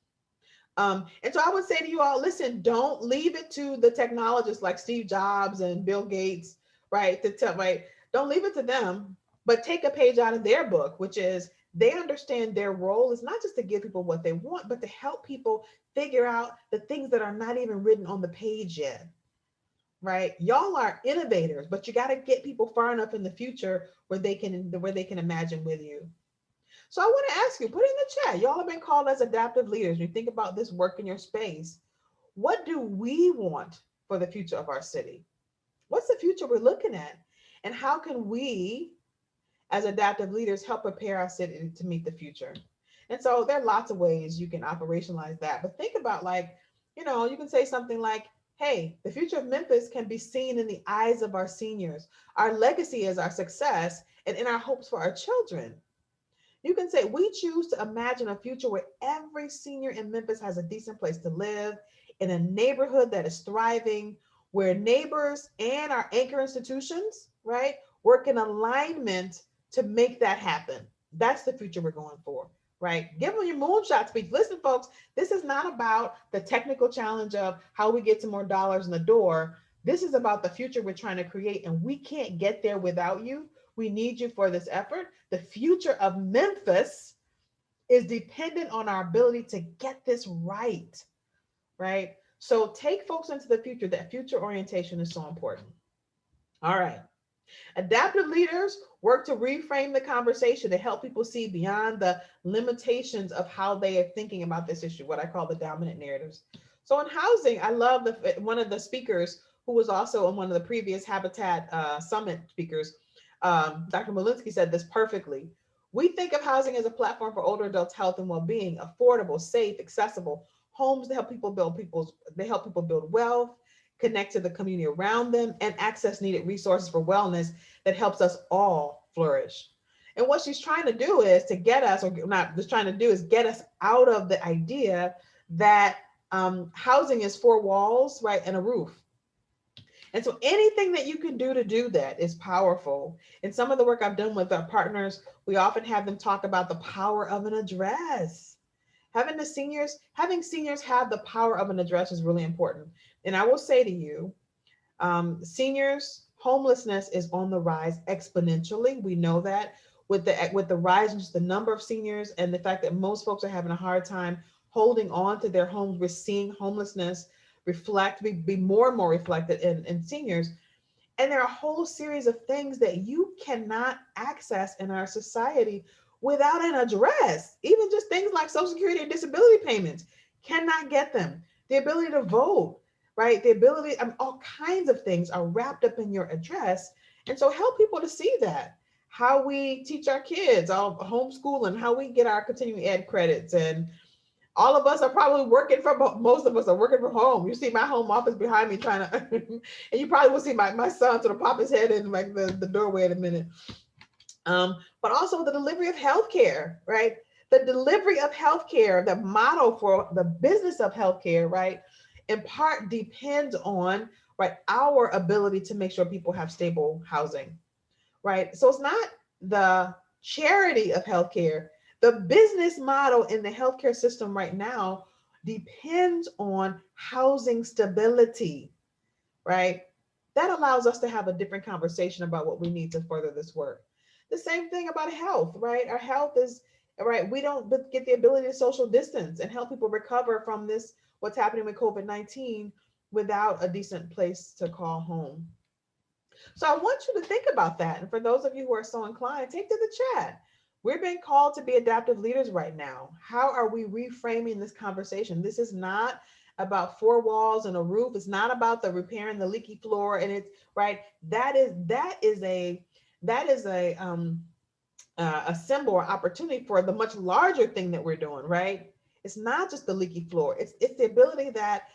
And so I would say to you all, listen, don't leave it to the technologists like Steve Jobs and Bill Gates, right? Right? Don't leave it to them, but take a page out of their book, which is they understand their role is not just to give people what they want, but to help people figure out the things that are not even written on the page yet, right? Y'all are innovators, but you got to get people far enough in the future where they can imagine with you. So I want to ask you, put in the chat, y'all have been called as adaptive leaders. You think about this work in your space. What do we want for the future of our city? What's the future we're looking at? And how can we, as adaptive leaders, help prepare our city to meet the future? And so there are lots of ways you can operationalize that. But think about, like, you can say something like, hey, the future of Memphis can be seen in the eyes of our seniors. Our legacy is our success and in our hopes for our children. You can say, we choose to imagine a future where every senior in Memphis has a decent place to live, in a neighborhood that is thriving, where neighbors and our anchor institutions, right, work in alignment to make that happen. That's the future we're going for, right? Give them your moonshot speech. Listen, folks, this is not about the technical challenge of how we get some more dollars in the door. This is about the future we're trying to create, and we can't get there without you. We need you for this effort. The future of Memphis is dependent on our ability to get this right, right? So take folks into the future. That future orientation is so important. All right. Adaptive leaders work to reframe the conversation to help people see beyond the limitations of how they are thinking about this issue, what I call the dominant narratives. So in housing, I love one of the speakers who was also on one of the previous Habitat Summit speakers, Dr. Malinsky said this perfectly. We think of housing as a platform for older adults' health and well-being, affordable, safe, accessible homes to help they help people build wealth, connect to the community around them, and access needed resources for wellness that helps us all flourish. And what she's trying to do is to get us, or not just trying to do, is get us out of the idea that housing is four walls, right, and a roof. And so anything that you can do to do that is powerful. In some of the work I've done with our partners, we often have them talk about the power of an address. Having seniors have the power of an address is really important. And I will say to you, seniors homelessness is on the rise exponentially. We know that with the rise in just the number of seniors and the fact that most folks are having a hard time holding on to their homes, we're seeing homelessness be more and more reflected in seniors. And there are a whole series of things that you cannot access in our society without an address. Even just things like Social Security and disability payments, cannot get them. The ability to vote, right? The ability, all kinds of things are wrapped up in your address. And so help people to see that. How we teach our kids, our homeschooling, how we get our continuing ed credits. And all of us are probably most of us are working from home. You see my home office behind me trying to, and you probably will see my son sort of pop his head in like the doorway in a minute. But also the delivery of healthcare, right? The delivery of healthcare, the model for the business of healthcare, right? In part depends on, right, our ability to make sure people have stable housing, right? So it's not the charity of healthcare. The business model in the healthcare system right now depends on housing stability, right? That allows us to have a different conversation about what we need to further this work. The same thing about health, right? Our health is, right, we don't get the ability to social distance and help people recover from this, what's happening with COVID-19, without a decent place to call home. So I want you to think about that. And for those of you who are so inclined, take to the chat. We're being called to be adaptive leaders right now. How are we reframing this conversation? This is not about four walls and a roof. It's not about the repairing the leaky floor. And it's right. That is a symbol or opportunity for the much larger thing that we're doing. Right. It's not just the leaky floor. It's the ability that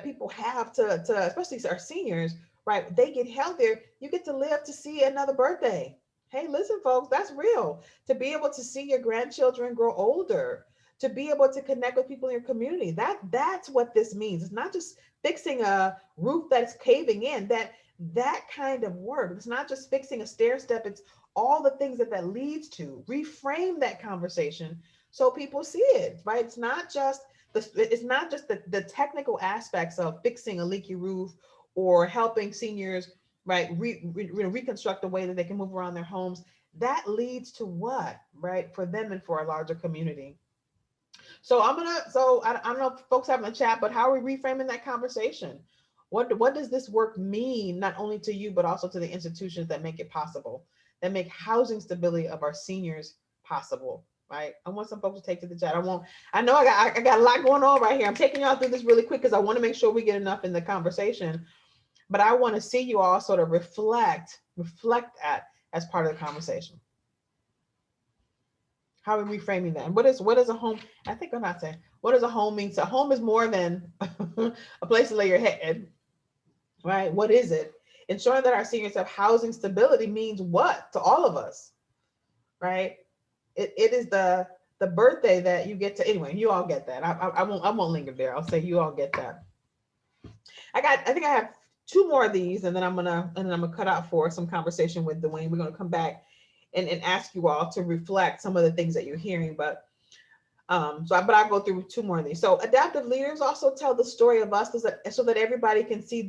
people have to especially our seniors, right? They get healthier. You get to live to see another birthday. Hey, listen, folks, that's real. To be able to see your grandchildren grow older, to be able to connect with people in your community. That's what this means. It's not just fixing a roof that's caving in. That kind of work. It's not just fixing a stair step. It's all the things that leads to. Reframe that conversation so people see it, right? It's not just the technical aspects of fixing a leaky roof or helping seniors, right, reconstruct a way that they can move around their homes. That leads to what, right, for them and for a larger community. So I don't know if folks have in the chat, but how are we reframing that conversation? What does this work mean, not only to you, but also to the institutions that make it possible, that make housing stability of our seniors possible? Right. I want some folks to take to the chat. I know I got a lot going on right here. I'm taking y'all through this really quick because I want to make sure we get enough in the conversation, but I want to see you all sort of reflect at as part of the conversation. How are we reframing that? And what is a home? I think I'm not saying, what does a home mean? So a home is more than a place to lay your head, right? What is it? Ensuring that our seniors have housing stability means what to all of us, right? It is the birthday that you get to, anyway, you all get that. I won't linger there. I'll say you all get that. I think I have two more of these, and then I'm gonna cut out for some conversation with Dwayne. We're gonna come back and ask you all to reflect some of the things that you're hearing. But I'll go through two more of these. So adaptive leaders also tell the story of us so that everybody can see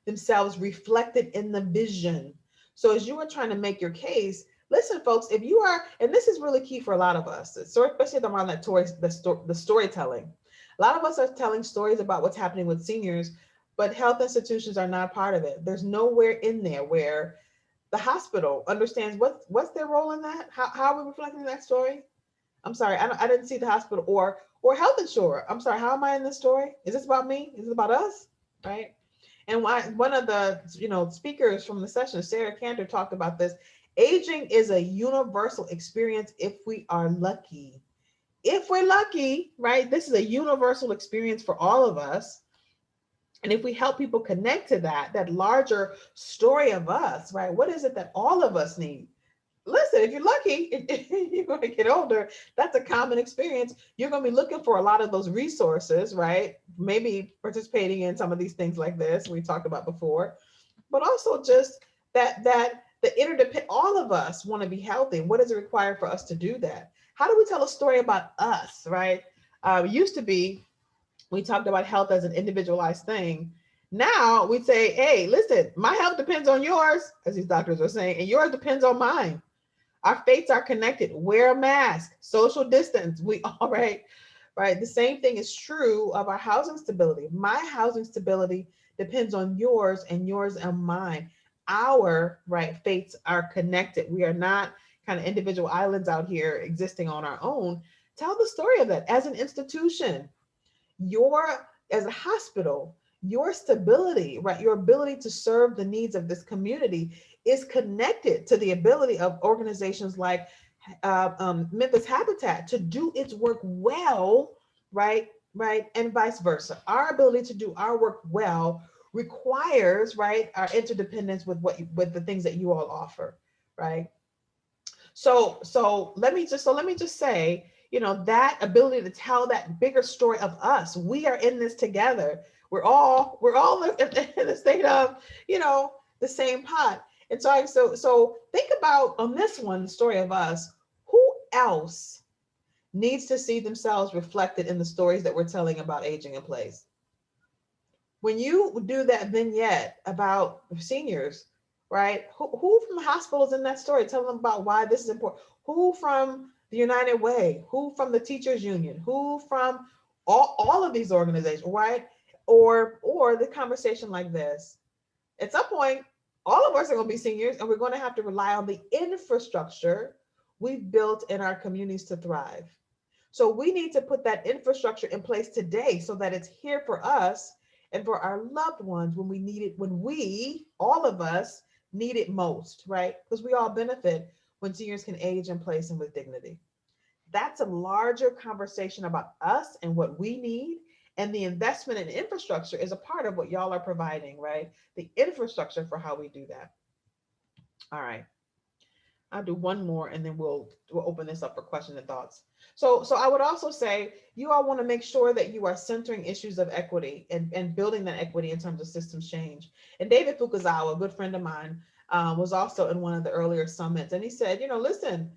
themselves reflected in the vision. So as you are trying to make your case, listen, folks, if you are, and this is really key for a lot of us, so especially the storytelling. A lot of us are telling stories about what's happening with seniors, but health institutions are not part of it. There's nowhere in there where the hospital understands what's their role in that. How are we reflecting that story? I'm sorry, I didn't see the hospital or health insurer. I'm sorry, how am I in this story? Is this about me? Is it about us? Right? And one of the speakers from the session, Sarah Cantor, talked about this. Aging is a universal experience if we are lucky. If we're lucky, right? This is a universal experience for all of us. And if we help people connect to that larger story of us, right? What is it that all of us need? Listen, if you're lucky, you're going to get older. That's a common experience. You're going to be looking for a lot of those resources, right? Maybe participating in some of these things like this we talked about before, but also just that the interdependent. All of us want to be healthy. What does it require for us to do that? How do we tell a story about us, right? Used to be we talked about health as an individualized thing. Now we say, hey, listen, my health depends on yours, as these doctors are saying, and yours depends on mine. Our fates are connected. Wear a mask, social distance. We all right. The same thing is true of our housing stability. My housing stability depends on yours and yours and mine. Our fates are connected. We are not kind of individual islands out here existing on our own. Tell the story of that as an institution. Your as a hospital, your stability, right? Your ability to serve the needs of this community is connected to the ability of organizations like Memphis Habitat to do its work well, right? Right, and vice versa. Our ability to do our work well requires, right, our interdependence with the things that you all offer, right? So let me just say, that ability to tell that bigger story of us. We are in this together. We're all in the state of, the same pot. And so think about on this one, the story of us. Who else needs to see themselves reflected in the stories that we're telling about aging in place? When you do that vignette about seniors, right? Who from the hospital is in that story? Tell them about why this is important. Who from the United Way? Who from the teachers union? Who from all of these organizations, right? Or the conversation like this. At some point, all of us are going to be seniors, and we're going to have to rely on the infrastructure we've built in our communities to thrive. So we need to put that infrastructure in place today so that it's here for us and for our loved ones when we need it, when we, all of us, need it most, right? Because we all benefit when seniors can age in place and with dignity. That's a larger conversation about us and what we need. And the investment in infrastructure is a part of what y'all are providing, right? The infrastructure for how we do that. All right. I'll do one more and then we'll open this up for questions and thoughts. So I would also say you all want to make sure that you are centering issues of equity and building that equity in terms of systems change. And David Fukazawa, a good friend of mine, was also in one of the earlier summits. And he said, listen,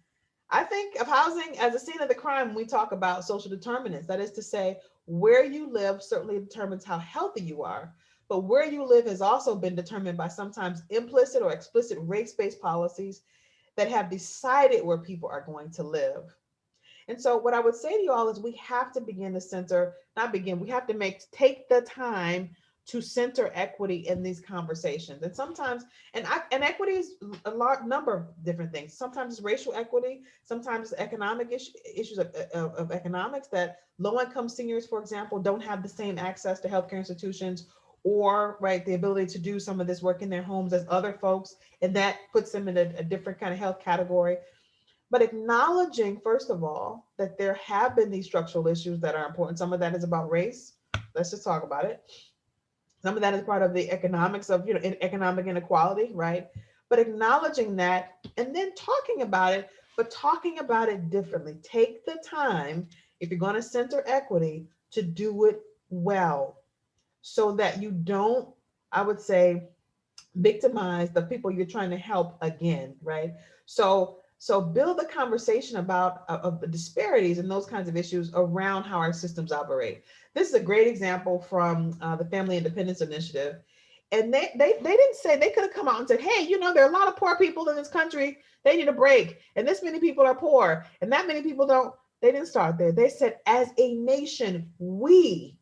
I think of housing as a scene of the crime when we talk about social determinants. That is to say, where you live certainly determines how healthy you are. But where you live has also been determined by sometimes implicit or explicit race-based policies that have decided where people are going to live. And so what I would say to you all is we have to begin to we have to take the time to center equity in these conversations. And sometimes, and equity is a large number of different things. Sometimes it's racial equity, sometimes it's economic issues of economics, that low-income seniors, for example, don't have the same access to healthcare institutions or the ability to do some of this work in their homes as other folks, and that puts them in a different kind of health category. But acknowledging, first of all, that there have been these structural issues that are important. Some of that is about race. Let's just talk about it. Some of that is part of the economics of economic inequality, right? But acknowledging that and then talking about it, but talking about it differently. Take the time, if you're going to center equity, to do it well. so that you don't, I would say, victimize the people you're trying to help again, right? So build a conversation about of the disparities and those kinds of issues around how our systems operate. This is a great example from the Family Independence Initiative. And they didn't say, they could have come out and said, hey, there are a lot of poor people in this country. They need a break. And this many people are poor. And that many people don't. They didn't start there. They said, as a nation, we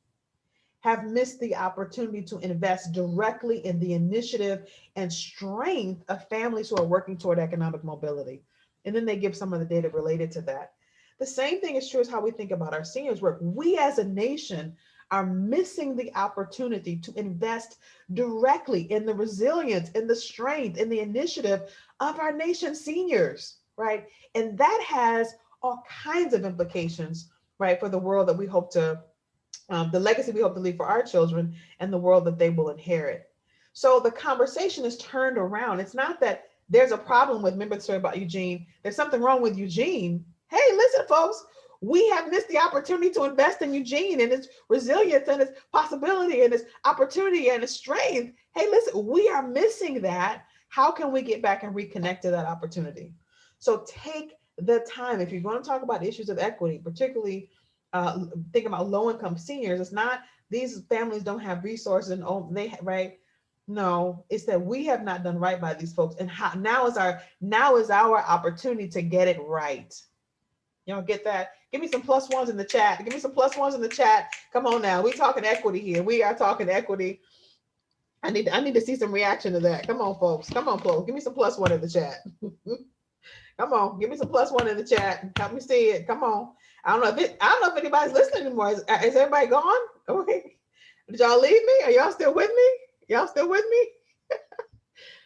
have missed the opportunity to invest directly in the initiative and strength of families who are working toward economic mobility. And then they give some of the data related to that. The same thing is true as how we think about our seniors work. We as a nation are missing the opportunity to invest directly in the resilience, in the strength, in the initiative of our nation's seniors, right? And that has all kinds of implications, right, for the world that we hope to the legacy we hope to leave for our children and the world that they will inherit. So the conversation is turned around. It's not that there's a problem with, remember the story about Eugene, there's something wrong with Eugene. Hey, listen, folks, we have missed the opportunity to invest in Eugene and its resilience and its possibility and its opportunity and its strength. Hey, listen, we are missing that. How can we get back and reconnect to that opportunity? So take the time. If you're going to talk about issues of equity, particularly think about low income seniors, it's not these families don't have resources and they right. No, it's that we have not done right by these folks, and how, now is our opportunity to get it right. Y'all get that? Give me some plus ones in the chat. Give me some plus ones in the chat. Come on now, we talking equity here. We are talking equity. I need to see some reaction to that. Come on, folks. Come on, folks. Give me some plus one in the chat. Come on, give me some plus one in the chat. Help me see it. Come on. I don't know if anybody's listening anymore. Is everybody gone? Okay. Did y'all leave me? Are y'all still with me? Y'all still with me?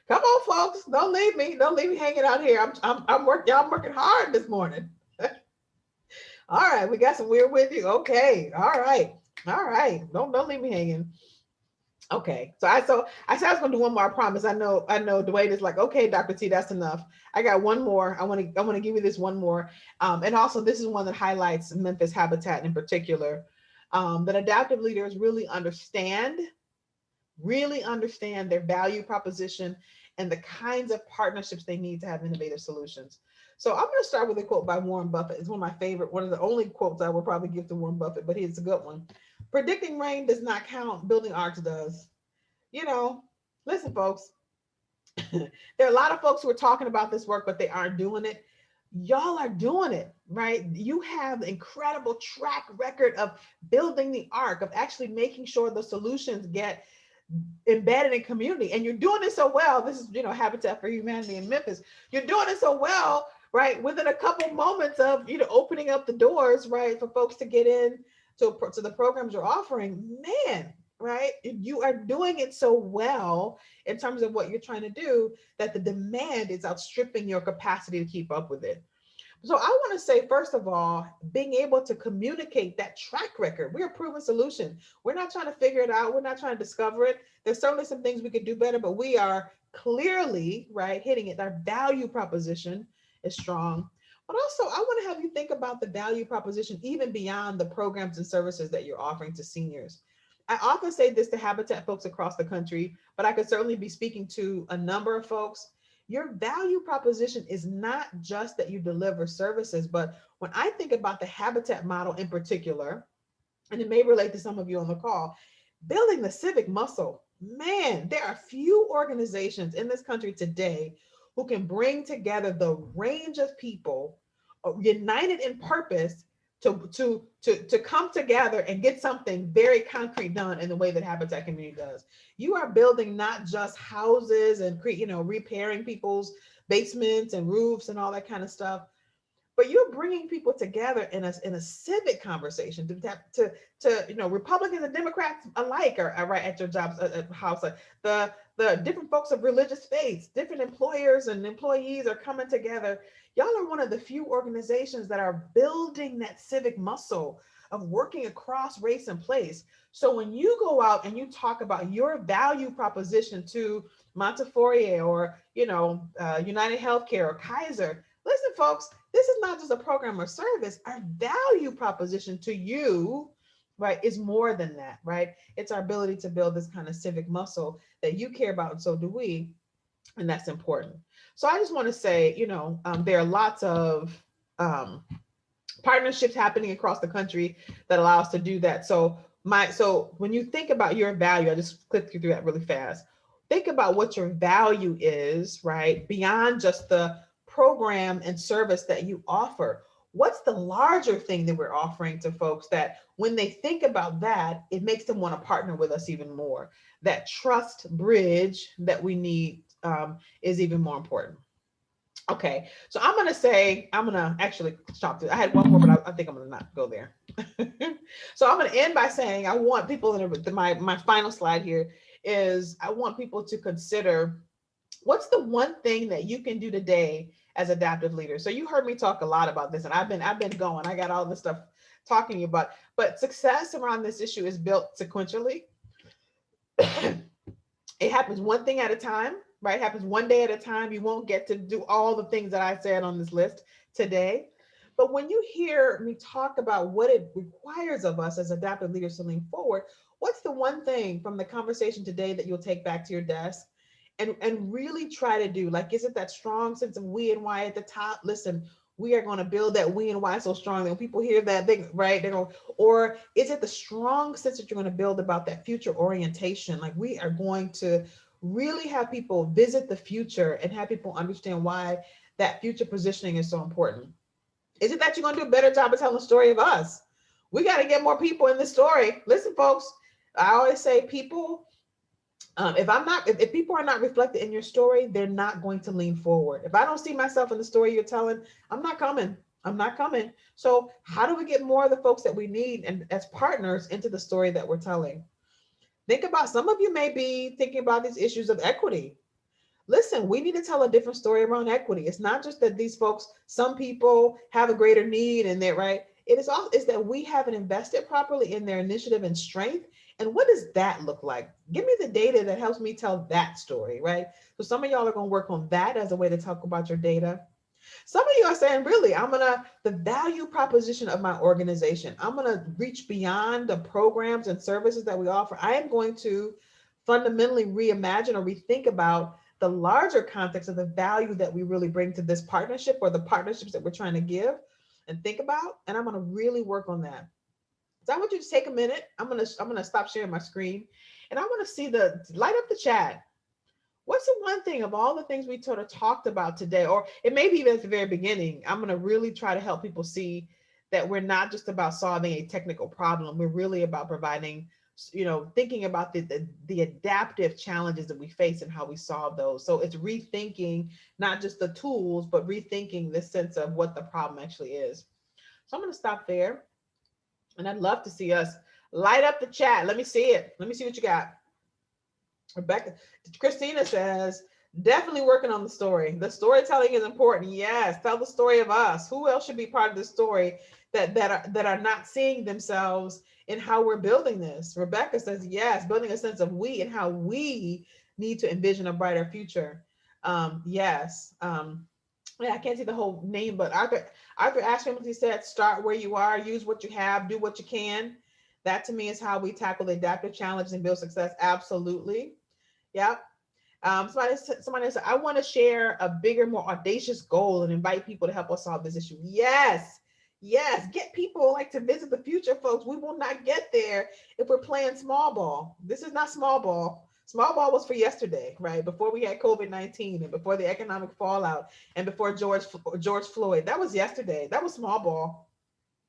Come on, folks. Don't leave me. Don't leave me hanging out here. I'm working. Y'all working hard this morning. All right, we got some weird with you. Okay. All right. All right. Don't leave me hanging. Okay, so I said I was gonna do one more. I promise. I know. Dwayne is like, okay, Dr. T, that's enough. I got one more. I want to give you this one more. And also, this is one that highlights Memphis Habitat in particular. That adaptive leaders really understand their value proposition and the kinds of partnerships they need to have innovative solutions. So I'm going to start with a quote by Warren Buffett. It's one of my favorite, one of the only quotes I will probably give to Warren Buffett, but it's a good one. Predicting rain does not count, building arcs does. Listen, folks, there are a lot of folks who are talking about this work, but they aren't doing it. Y'all are doing it, right? You have the incredible track record of building the arc, of actually making sure the solutions get embedded in community. And you're doing it so well. This is, Habitat for Humanity in Memphis. You're doing it so well, right? Within a couple moments of, opening up the doors, right, for folks to get in to the programs you're offering, man, right? You are doing it so well in terms of what you're trying to do that the demand is outstripping your capacity to keep up with it. So I want to say, first of all, being able to communicate that track record. We're a proven solution. We're not trying to figure it out. We're not trying to discover it. There's certainly some things we could do better, but we are clearly, right, hitting it. Our value proposition is strong. But also, I want to have you think about the value proposition even beyond the programs and services that you're offering to seniors. I often say this to Habitat folks across the country, but I could certainly be speaking to a number of folks. Your value proposition is not just that you deliver services, but when I think about the Habitat model in particular, and it may relate to some of you on the call, building the civic muscle. Man, there are few organizations in this country today who can bring together the range of people united in purpose to come together and get something very concrete done in the way that Habitat Community does. You are building not just houses and repairing people's basements and roofs and all that kind of stuff, but you're bringing people together in a civic conversation to Republicans and Democrats alike are right at your jobs house. The different folks of religious faiths, different employers and employees are coming together. Y'all are one of the few organizations that are building that civic muscle of working across race and place. So when you go out and you talk about your value proposition to Montefiore or United Healthcare or Kaiser, listen, folks, this is not just a program or service. Our value proposition to you right, is more than that, right? It's our ability to build this kind of civic muscle that you care about, and so do we, and that's important. So I just want to say, there are lots of um, partnerships happening across the country that allow us to do that. So when you think about your value, I just clicked you through that really fast. Think about what your value is, right? Beyond just the program and service that you offer. What's the larger thing that we're offering to folks that when they think about that, it makes them want to partner with us even more? That trust bridge that we need is even more important. Okay, so I'm gonna actually stop there. I had one more, but I think I'm gonna not go there. So I'm gonna end by saying I want people my final slide here is I want people to consider what's the one thing that you can do today as adaptive leaders. So you heard me talk a lot about this, and I've been going. I got all this stuff talking about, but success around this issue is built sequentially. It happens one thing at a time, right? It happens one day at a time. You won't get to do all the things that I said on this list today. But when you hear me talk about what it requires of us as adaptive leaders to lean forward, what's the one thing from the conversation today that you'll take back to your desk and really try to do? Like, is it that strong sense of we and why at the top? Listen, we are going to build that we and why so strong that when people hear that, they're going, or is it the strong sense that you're going to build about that future orientation? Like, we are going to really have people visit the future and have people understand why that future positioning is so important. Is it that you're going to do a better job of telling the story of us? We got to get more people in the story. Listen, folks, I always say people, if people are not reflected in your story, they're not going to lean forward. If I don't see myself in the story you're telling, I'm not coming. I'm not coming. So how do we get more of the folks that we need and as partners into the story that we're telling? Think about, some of you may be thinking about these issues of equity. Listen, we need to tell a different story around equity. It's not just that these folks, some people have a greater need and they're right. It's that we haven't invested properly in their initiative and strength. And what does that look like? Give me the data that helps me tell that story, right? So some of y'all are going to work on that as a way to talk about your data. Some of you are saying, really, the value proposition of my organization, I'm gonna reach beyond the programs and services that we offer. I am going to fundamentally reimagine or rethink about the larger context of the value that we really bring to this partnership or the partnerships that we're trying to give and think about. And I'm gonna really work on that. So I want you to take a minute. I'm gonna stop sharing my screen and I want to see the light up the chat. What's the one thing of all the things we sort of talked about today, or it may be even at the very beginning, I'm going to really try to help people see that we're not just about solving a technical problem. We're really about providing, thinking about the adaptive challenges that we face and how we solve those. So it's rethinking not just the tools, but rethinking the sense of what the problem actually is. So I'm going to stop there. And I'd love to see us light up the chat. Let me see it. Let me see what you got. Rebecca, Christina says, definitely working on the story. The storytelling is important. Yes, tell the story of us. Who else should be part of the story that are not seeing themselves in how we're building this? Rebecca says, yes, building a sense of we and how we need to envision a brighter future. Yes. Yeah, I can't see the whole name, but Arthur Ashman, he said, start where you are, use what you have, do what you can. That to me is how we tackle the adaptive challenge and build success. Absolutely. Yep. Somebody said, I want to share a bigger, more audacious goal and invite people to help us solve this issue. Yes. Yes. Get people like to visit the future, folks. We will not get there if we're playing small ball. This is not small ball. Small ball was for yesterday, right? Before we had COVID-19 and before the economic fallout and before George Floyd. That was yesterday. That was small ball.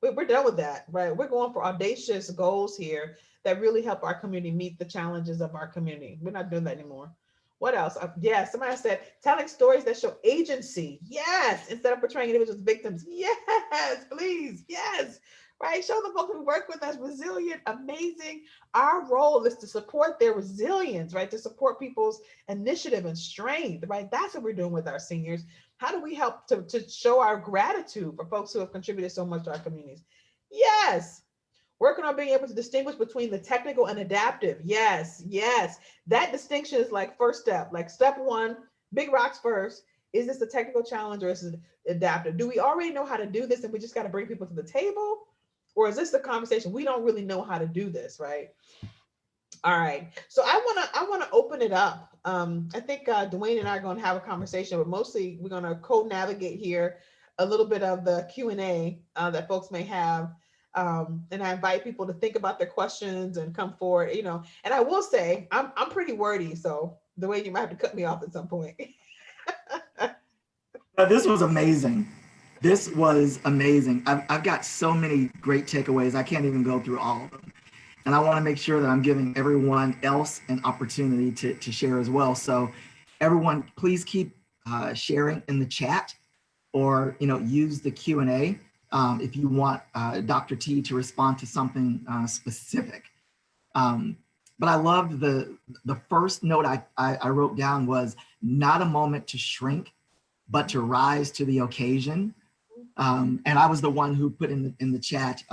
We're done with that, right? We're going for audacious goals here that really help our community meet the challenges of our community. We're not doing that anymore. What else? Yes, somebody said telling stories that show agency. Yes, instead of portraying individuals as victims. Yes, please. Yes, right. Show the folks we work with as resilient, amazing. Our role is to support their resilience, right? To support people's initiative and strength, right? That's what we're doing with our seniors. How do we help to show our gratitude for folks who have contributed so much to our communities? Yes. Working on being able to distinguish between the technical and adaptive. Yes, yes. That distinction is like first step, like step one, big rocks first. Is this a technical challenge or is it adaptive? Do we already know how to do this and we just got to bring people to the table? Or is this the conversation? We don't really know how to do this, right? All right. So I wanna open it up. I think Dwayne and I are gonna have a conversation, but mostly we're gonna co-navigate here a little bit of the Q&A that folks may have. And I invite people to think about their questions and come forward, you know. And I will say I'm pretty wordy, so the way you might have to cut me off at some point. Now, this was amazing. This was amazing. I've got so many great takeaways. I can't even go through all of them. And I want to make sure that I'm giving everyone else an opportunity to share as well. So everyone, please keep sharing in the chat, or use the Q&A if you want Dr. T to respond to something specific. But I loved the first note I wrote down was not a moment to shrink, but to rise to the occasion. And I was the one who put in the chat,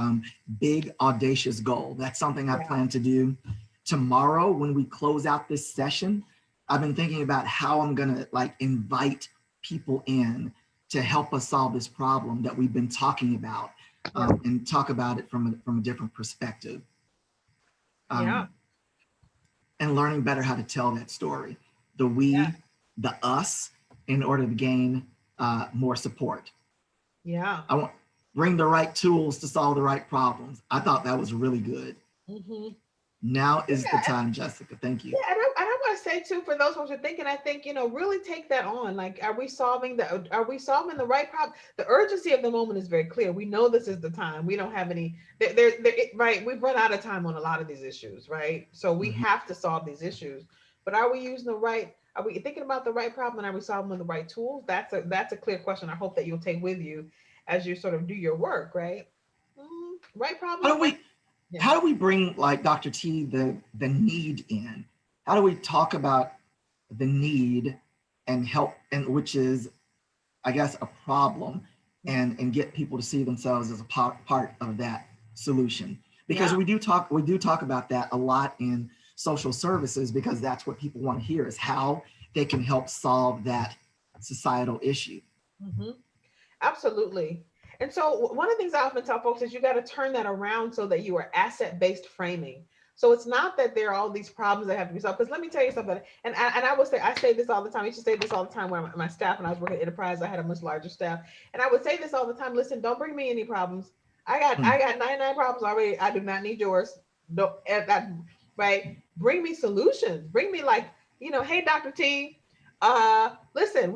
big audacious goal. That's something I plan to do tomorrow when we close out this session. I've been thinking about how I'm gonna invite people in to help us solve this problem that we've been talking about, and talk about it from a different perspective. And learning better how to tell that story, the we, the us, in order to gain more support. Yeah. I want bring the right tools to solve the right problems. I thought that was really good. Mm-hmm. Now is the time, Jessica. Thank you. Yeah, and I want to say too, for those folks who are thinking, I think, really take that on. Like, are we solving the right problem? The urgency of the moment is very clear. We know this is the time. We don't have any, right? We've run out of time on a lot of these issues, right? So we have to solve these issues. But are we using the right? Are we thinking about the right problem, and are we solving with the right tools? That's a clear question. I hope that you'll take with you as you sort of do your work, right? Right problem. How do we bring, like Dr. T, the need in? How do we talk about the need and help, and which is, I guess, a problem, and get people to see themselves as a part of that solution? Because we do talk about that a lot in social services, because that's what people want to hear, is how they can help solve that societal issue. Absolutely. And so one of the things I often tell folks is you got to turn that around so that you are asset-based framing. So it's not that there are all these problems that have to be solved. Because let me tell you something, and I will say, I say this all the time. I used to say this all the time when my staff, when I was working at Enterprise, I had a much larger staff. And I would say this all the time: listen, don't bring me any problems. I got 99 problems already. I do not need yours. Don't, right? Bring me solutions. Bring me hey, Dr. T, listen,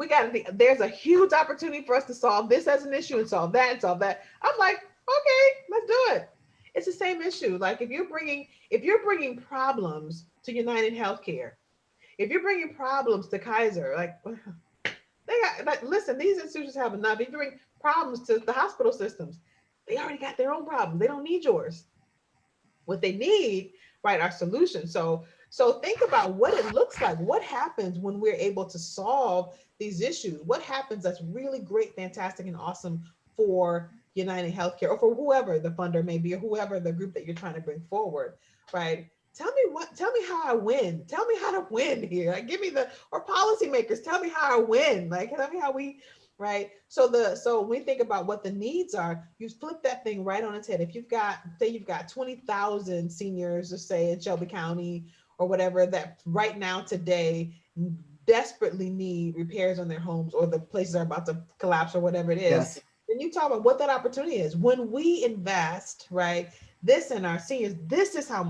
there's a huge opportunity for us to solve this as an issue and solve that and solve that. I'm like, okay, let's do it. It's the same issue. Like, if you're bringing problems to United Healthcare, if you're bringing problems to Kaiser, listen, these institutions have enough. If you bring problems to the hospital systems, they already got their own problems. They don't need yours. What they need, right, are solutions. So think about what it looks like. What happens when we're able to solve these issues? What happens that's really great, fantastic, and awesome for United Healthcare, or for whoever the funder may be, or whoever the group that you're trying to bring forward, right? Tell me how I win. Tell me how to win here. Like, or policymakers, tell me how I win. Like, tell me how we, right? So when we think about what the needs are, you flip that thing right on its head. If you've got 20,000 seniors, just say in Shelby County or whatever, that right now today desperately need repairs on their homes, or the places are about to collapse, or whatever it is, then you talk about what that opportunity is. When we invest, right, this in our seniors, this is how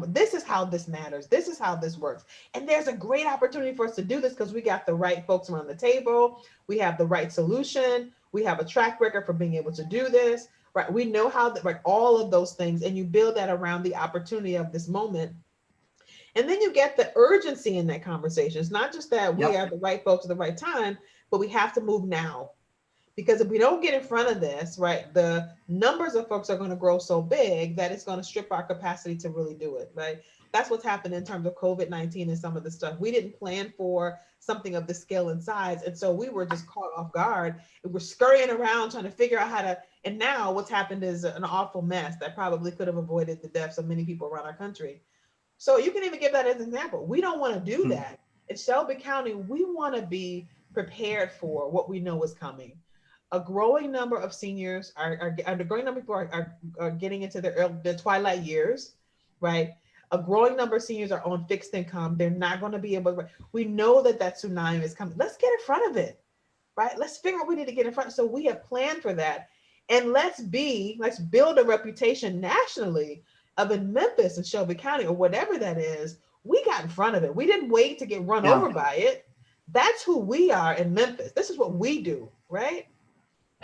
this matters. This is how this works. And there's a great opportunity for us to do this because we got the right folks around the table. We have the right solution. We have a track record for being able to do this, right? We know how, all of those things, and you build that around the opportunity of this moment. And then you get the urgency in that conversation. It's not just that we are the right folks at the right time, but we have to move now. Because if we don't get in front of this, right, the numbers of folks are going to grow so big that it's going to strip our capacity to really do it, right? That's what's happened in terms of COVID-19 and some of the stuff. We didn't plan for something of this scale and size. And so we were just caught off guard. We're scurrying around trying to figure out how to, and now what's happened is an awful mess that probably could have avoided the deaths of many people around our country. So you can even give that as an example. We don't want to do that. In Shelby County, we want to be prepared for what we know is coming. a growing number of seniors are a growing number of people are getting into their twilight years, right? A growing number of seniors are on fixed income. They're not going to be able to, we know that that tsunami is coming. Let's get in front of it, right? Let's figure out what we need to get in front. So we have planned for that. And let's build a reputation nationally of in Memphis and Shelby County or whatever that is. We got in front of it. We didn't wait to get run Yeah. over by it. That's who we are in Memphis. This is what we do, right?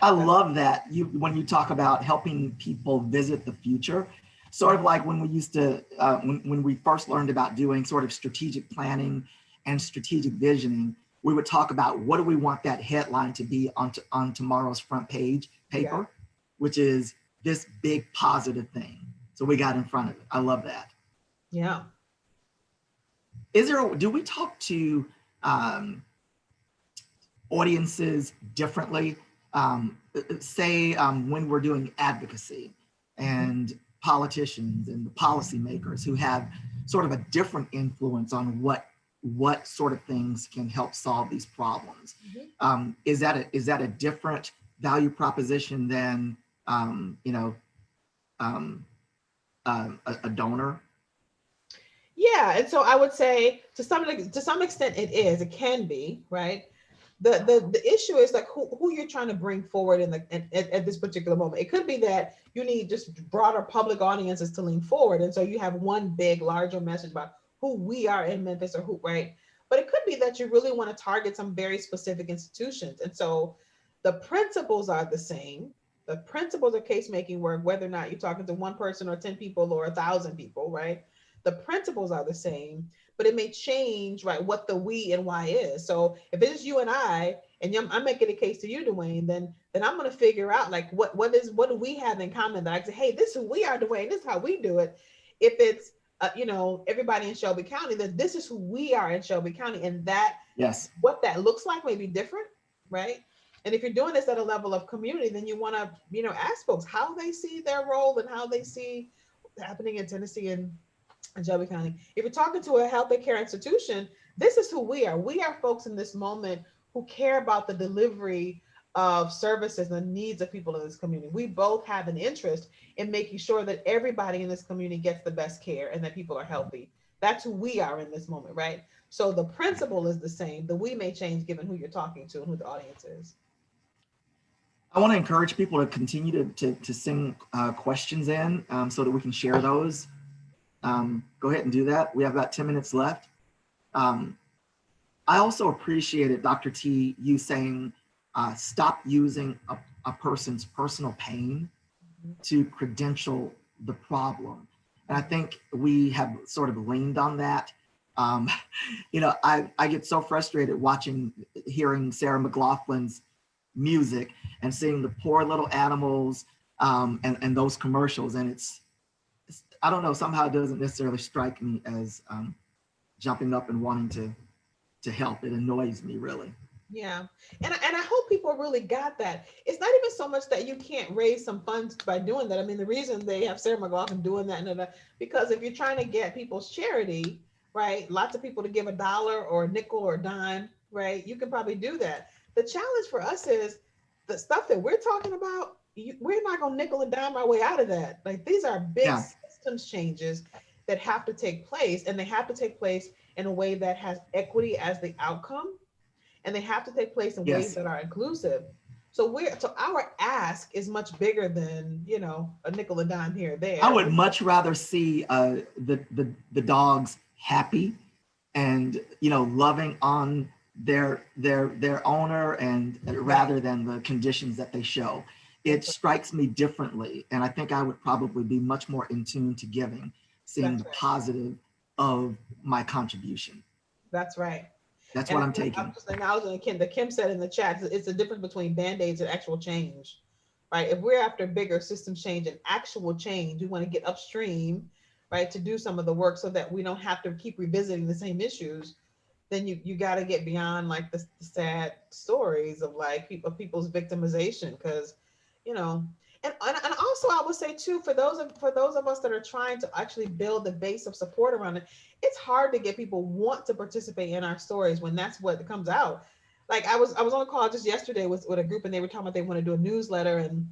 I love that when you talk about helping people visit the future, sort of like when we used to, when we first learned about doing sort of strategic planning and strategic visioning, we would talk about what do we want that headline to be on tomorrow's front page paper, Yeah. which is this big positive thing. So we got in front of it. I love that. Yeah. Do we talk to audiences differently? Say when we're doing advocacy and politicians and the policymakers who have sort of a different influence on what sort of things can help solve these problems. Is that a different value proposition than a donor? Yeah, and so I would say to some extent it is. It can be, right? The issue is like who you're trying to bring forward at this particular moment. It could be that you need just broader public audiences to lean forward, and so you have one big larger message about who we are in Memphis or who, right? But it could be that you really want to target some very specific institutions, and so the principles are the same. The principles of case making work, whether or not you're talking to one person or 10 people or 1,000 people, right? The principles are the same, but it may change, right, what the we and why is. So if it's you and I, and I'm making a case to you, Dwayne, then I'm going to figure out like what do we have in common that I can say, hey, this is who we are, Dwayne. This is how we do it. If it's everybody in Shelby County, then this is who we are in Shelby County, and that Yes. what that looks like may be different, right? And if you're doing this at a level of community, then you want to ask folks how they see their role and how they see what's happening in Tennessee and Shelby County. If you're talking to a health care institution, this is who we are. We are folks in this moment who care about the delivery of services and needs of people in this community. We both have an interest in making sure that everybody in this community gets the best care and that people are healthy. That's who we are in this moment, right? So the principle is the same. The we may change given who you're talking to and who the audience is. I want to encourage people to continue to send questions in so that we can share those. Go ahead and do that. We have about 10 minutes left. I also appreciated, Dr. T, you saying stop using a person's personal pain to credential the problem. And I think we have sort of leaned on that. I get so frustrated hearing Sarah McLachlan's music and seeing the poor little animals and those commercials. And it's I don't know, somehow it doesn't necessarily strike me as jumping up and wanting to help. It annoys me, really. Yeah. And I hope people really got that. It's not even so much that you can't raise some funds by doing that. I mean, the reason they have Sarah McLachlan doing that, because if you're trying to get people's charity, right, lots of people to give $1 or a nickel or a dime, right, you can probably do that. The challenge for us is the stuff that we're talking about, we're not going to nickel and dime our way out of that. Like, these are big systems changes that have to take place, and they have to take place in a way that has equity as the outcome. And they have to take place in ways that are inclusive. So our ask is much bigger than, a nickel and dime here or there. I would much rather see the dogs happy and loving on their owner and rather than the conditions that they show. It strikes me differently, and I think I would probably be much more in tune to giving, seeing the positive of my contribution. That's right. That's what I'm taking. I'm just acknowledging Kim said in the chat, it's the difference between band-aids and actual change, right? If we're after bigger system change and actual change, we want to get upstream, right, to do some of the work so that we don't have to keep revisiting the same issues. Then you got to get beyond like the sad stories of like people's victimization, because and also I would say too, for those of us that are trying to actually build the base of support around it, it's hard to get people want to participate in our stories when that's what comes out. like I was on a call just yesterday with a group, and they were talking about they want to do a newsletter, and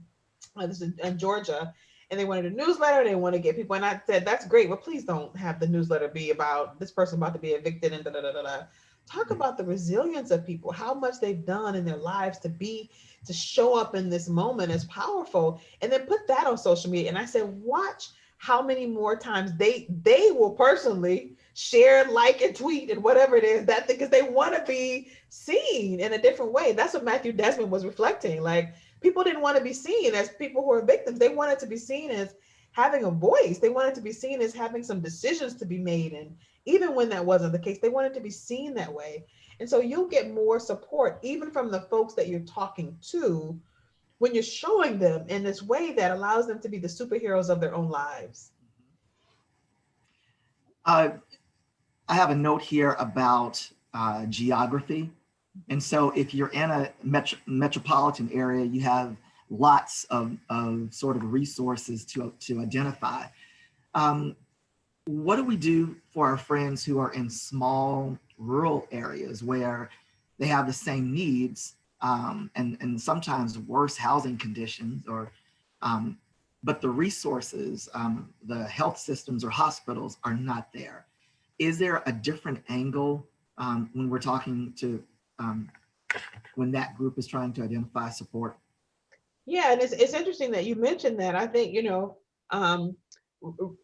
this is in Georgia, and they wanted a newsletter. They want to get people, and I said that's great, but please don't have the newsletter be about this person about to be evicted and da da da da da. Talk about the resilience of people, how much they've done in their lives to show up in this moment is powerful, and then put that on social media. And I said, watch how many more times they will personally share, like, and tweet and whatever it is that because they want to be seen in a different way. That's what Matthew Desmond was reflecting. Like, people didn't want to be seen as people who are victims. They wanted to be seen as having a voice. They wanted to be seen as having some decisions to be made. And even when that wasn't the case, they wanted to be seen that way. And so you'll get more support, even from the folks that you're talking to, when you're showing them in this way that allows them to be the superheroes of their own lives. I have a note here about geography. And so if you're in a metropolitan area, you have lots of sort of resources to identify. What do we do for our friends who are in small rural areas where they have the same needs and sometimes worse housing conditions, or but the resources, the health systems or hospitals are not there? Is there a different angle when we're talking to when that group is trying to identify support? Yeah, and it's interesting that you mentioned that. I think,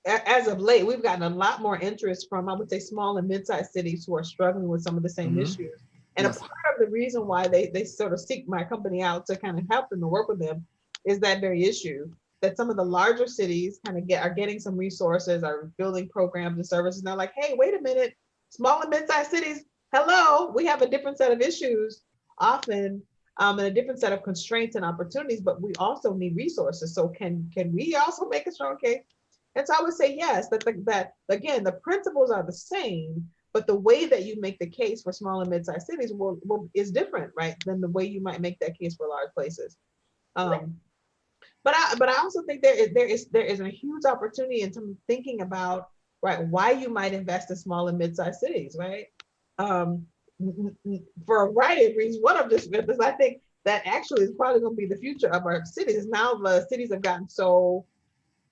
as of late, we've gotten a lot more interest from, I would say, small and mid-sized cities who are struggling with some of the same issues. And a Yes. part of the reason why they sort of seek my company out to kind of help them to work with them is that very issue, that some of the larger cities kind of are getting some resources, are building programs and services. And they're like, hey, wait a minute, small and mid-sized cities, hello, we have a different set of issues often, and a different set of constraints and opportunities, but we also need resources. So can we also make a strong case? And so I would say yes, that again, the principles are the same, but the way that you make the case for small and mid-sized cities is different, right, than the way you might make that case for large places. But I also think there is a huge opportunity in terms of thinking about, right, why you might invest in small and mid-sized cities, right? For a variety of reasons. One of this is I think that actually is probably going to be the future of our cities. Now the cities have gotten so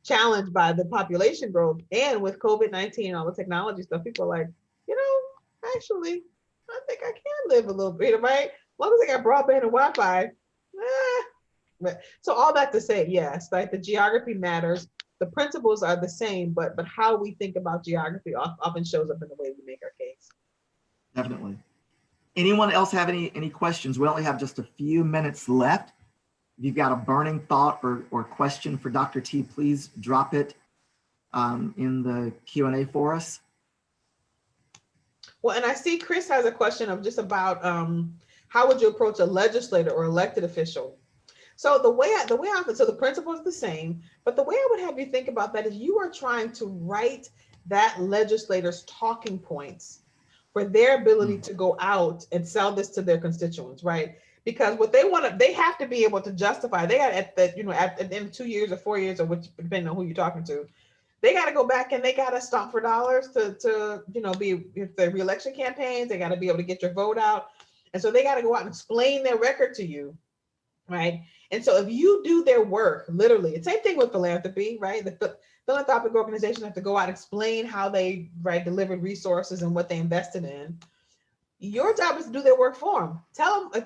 challenged by the population growth, and with COVID-19 and all the technology stuff, people are like, actually, I think I can live a little bit, right? As long as I got broadband and Wi-Fi. So all that to say, yes, like the geography matters. The principles are the same, but how we think about geography often shows up in the way we make our case. Definitely. Anyone else have any questions? We only have just a few minutes left. If you've got a burning thought or question for Dr. T, please drop it in the Q&A for us. Well, and I see Chris has a question of just about how would you approach a legislator or elected official? So the way so the principle is the same, but the way I would have you think about that is you are trying to write that legislator's talking points for their ability to go out and sell this to their constituents, right? Because what they have to be able to justify. They got at the end of 2 years or 4 years, or which, depending on who you're talking to, they got to go back and they got to stomp for dollars to be, if the reelection campaigns, they got to be able to get your vote out, and so they got to go out and explain their record to you, right? And so if you do their work, literally, the same thing with philanthropy, right? The philanthropic organizations have to go out and explain how they delivered resources and what they invested in. Your job is to do their work for them. Tell them,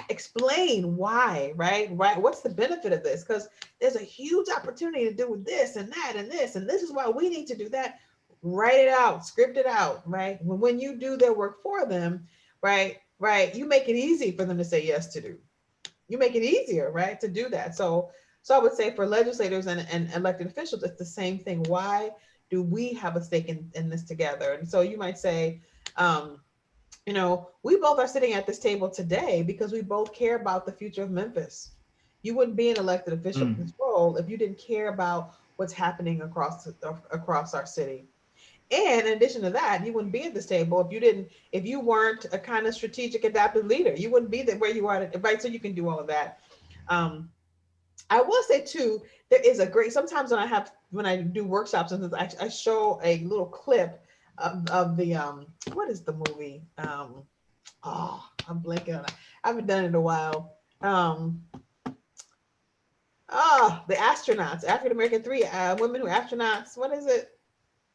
explain why, right? What's the benefit of this? Because there's a huge opportunity to do this and that and this, and this is why we need to do that. Write it out, script it out, right? When you do their work for them, right, you make it easy for them to say yes to do. You make it easier, right, to do that. So I would say for legislators and elected officials, it's the same thing. Why do we have a stake in this together? And so you might say, we both are sitting at this table today because we both care about the future of Memphis. You wouldn't be an elected official in this role if you didn't care about what's happening across our city. And in addition to that, you wouldn't be at this table if you weren't a kind of strategic, adaptive leader. You wouldn't be there where you are, right? So you can do all of that. I will say too, there is sometimes when I do workshops, and I show a little clip of the what is the movie? I I'm blanking on it. I haven't done it in a while. The astronauts, African American three women who astronauts. What is it?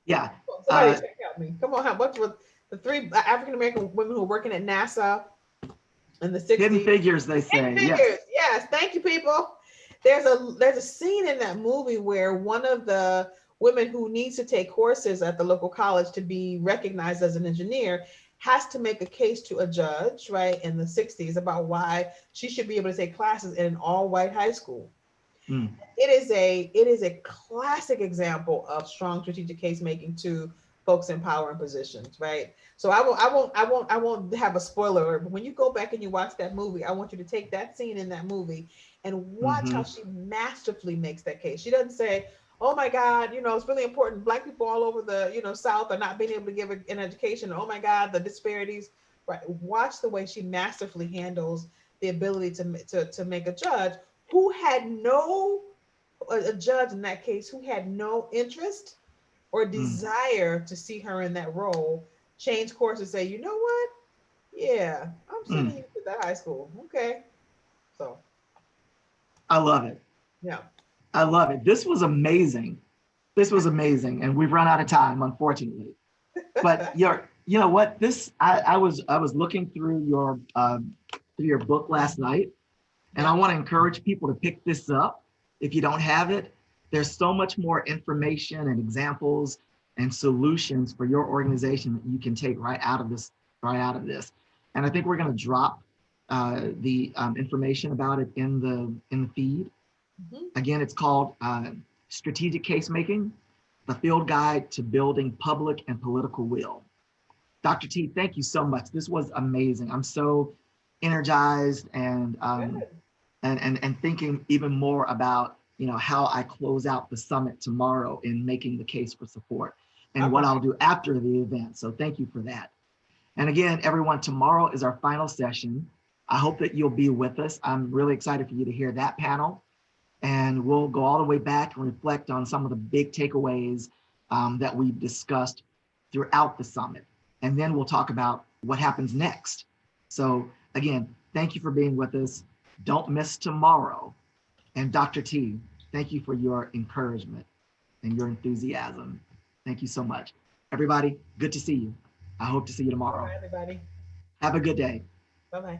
Yeah. Somebody check help me. Come on, what were the three African American women who were working at NASA in the Hidden 60s? Figures, they say. Hidden Yes. Figures. Yes, thank you, people. There's a scene in that movie where one of the women who needs to take courses at the local college to be recognized as an engineer has to make a case to a judge, right, in the 60s about why she should be able to take classes in an all-white high school. Mm. It is a classic example of strong strategic case making to folks in power and positions, right? So I won't have a spoiler, but when you go back and you watch that movie, I want you to take that scene in that movie and watch how she masterfully makes that case. She doesn't say, "Oh my God, it's really important. Black people all over the South are not being able to give an education. Oh my God, the disparities." Right? Watch the way she masterfully handles the ability to make a judge who had no a judge in that case who had no interest or Mm. desire to see her in that role change course and say, you know what? Yeah, I'm Mm. sending you to that high school. Okay. So, I love it. yeah. I love it. This was amazing. This was amazing. And we've run out of time, unfortunately. But you know what? I was looking through your book last night, and I want to encourage people to pick this up. If you don't have it, there's so much more information and examples and solutions for your organization that you can take right out of this. And I think we're going to drop the information about it in the feed. Again, it's called Strategic Case Making, the Field Guide to Building Public and Political Will. Dr. T, thank you so much. This was amazing. I'm so energized and thinking even more about how I close out the summit tomorrow in making the case for support and what I'll do after the event. So thank you for that. And again, everyone, tomorrow is our final session. I hope that you'll be with us. I'm really excited for you to hear that panel. And we'll go all the way back and reflect on some of the big takeaways that we've discussed throughout the summit. And then we'll talk about what happens next. So again, thank you for being with us. Don't miss tomorrow. And Dr. T, thank you for your encouragement and your enthusiasm. Thank you so much. Everybody, good to see you. I hope to see you tomorrow. Bye, everybody. Have a good day. Bye-bye.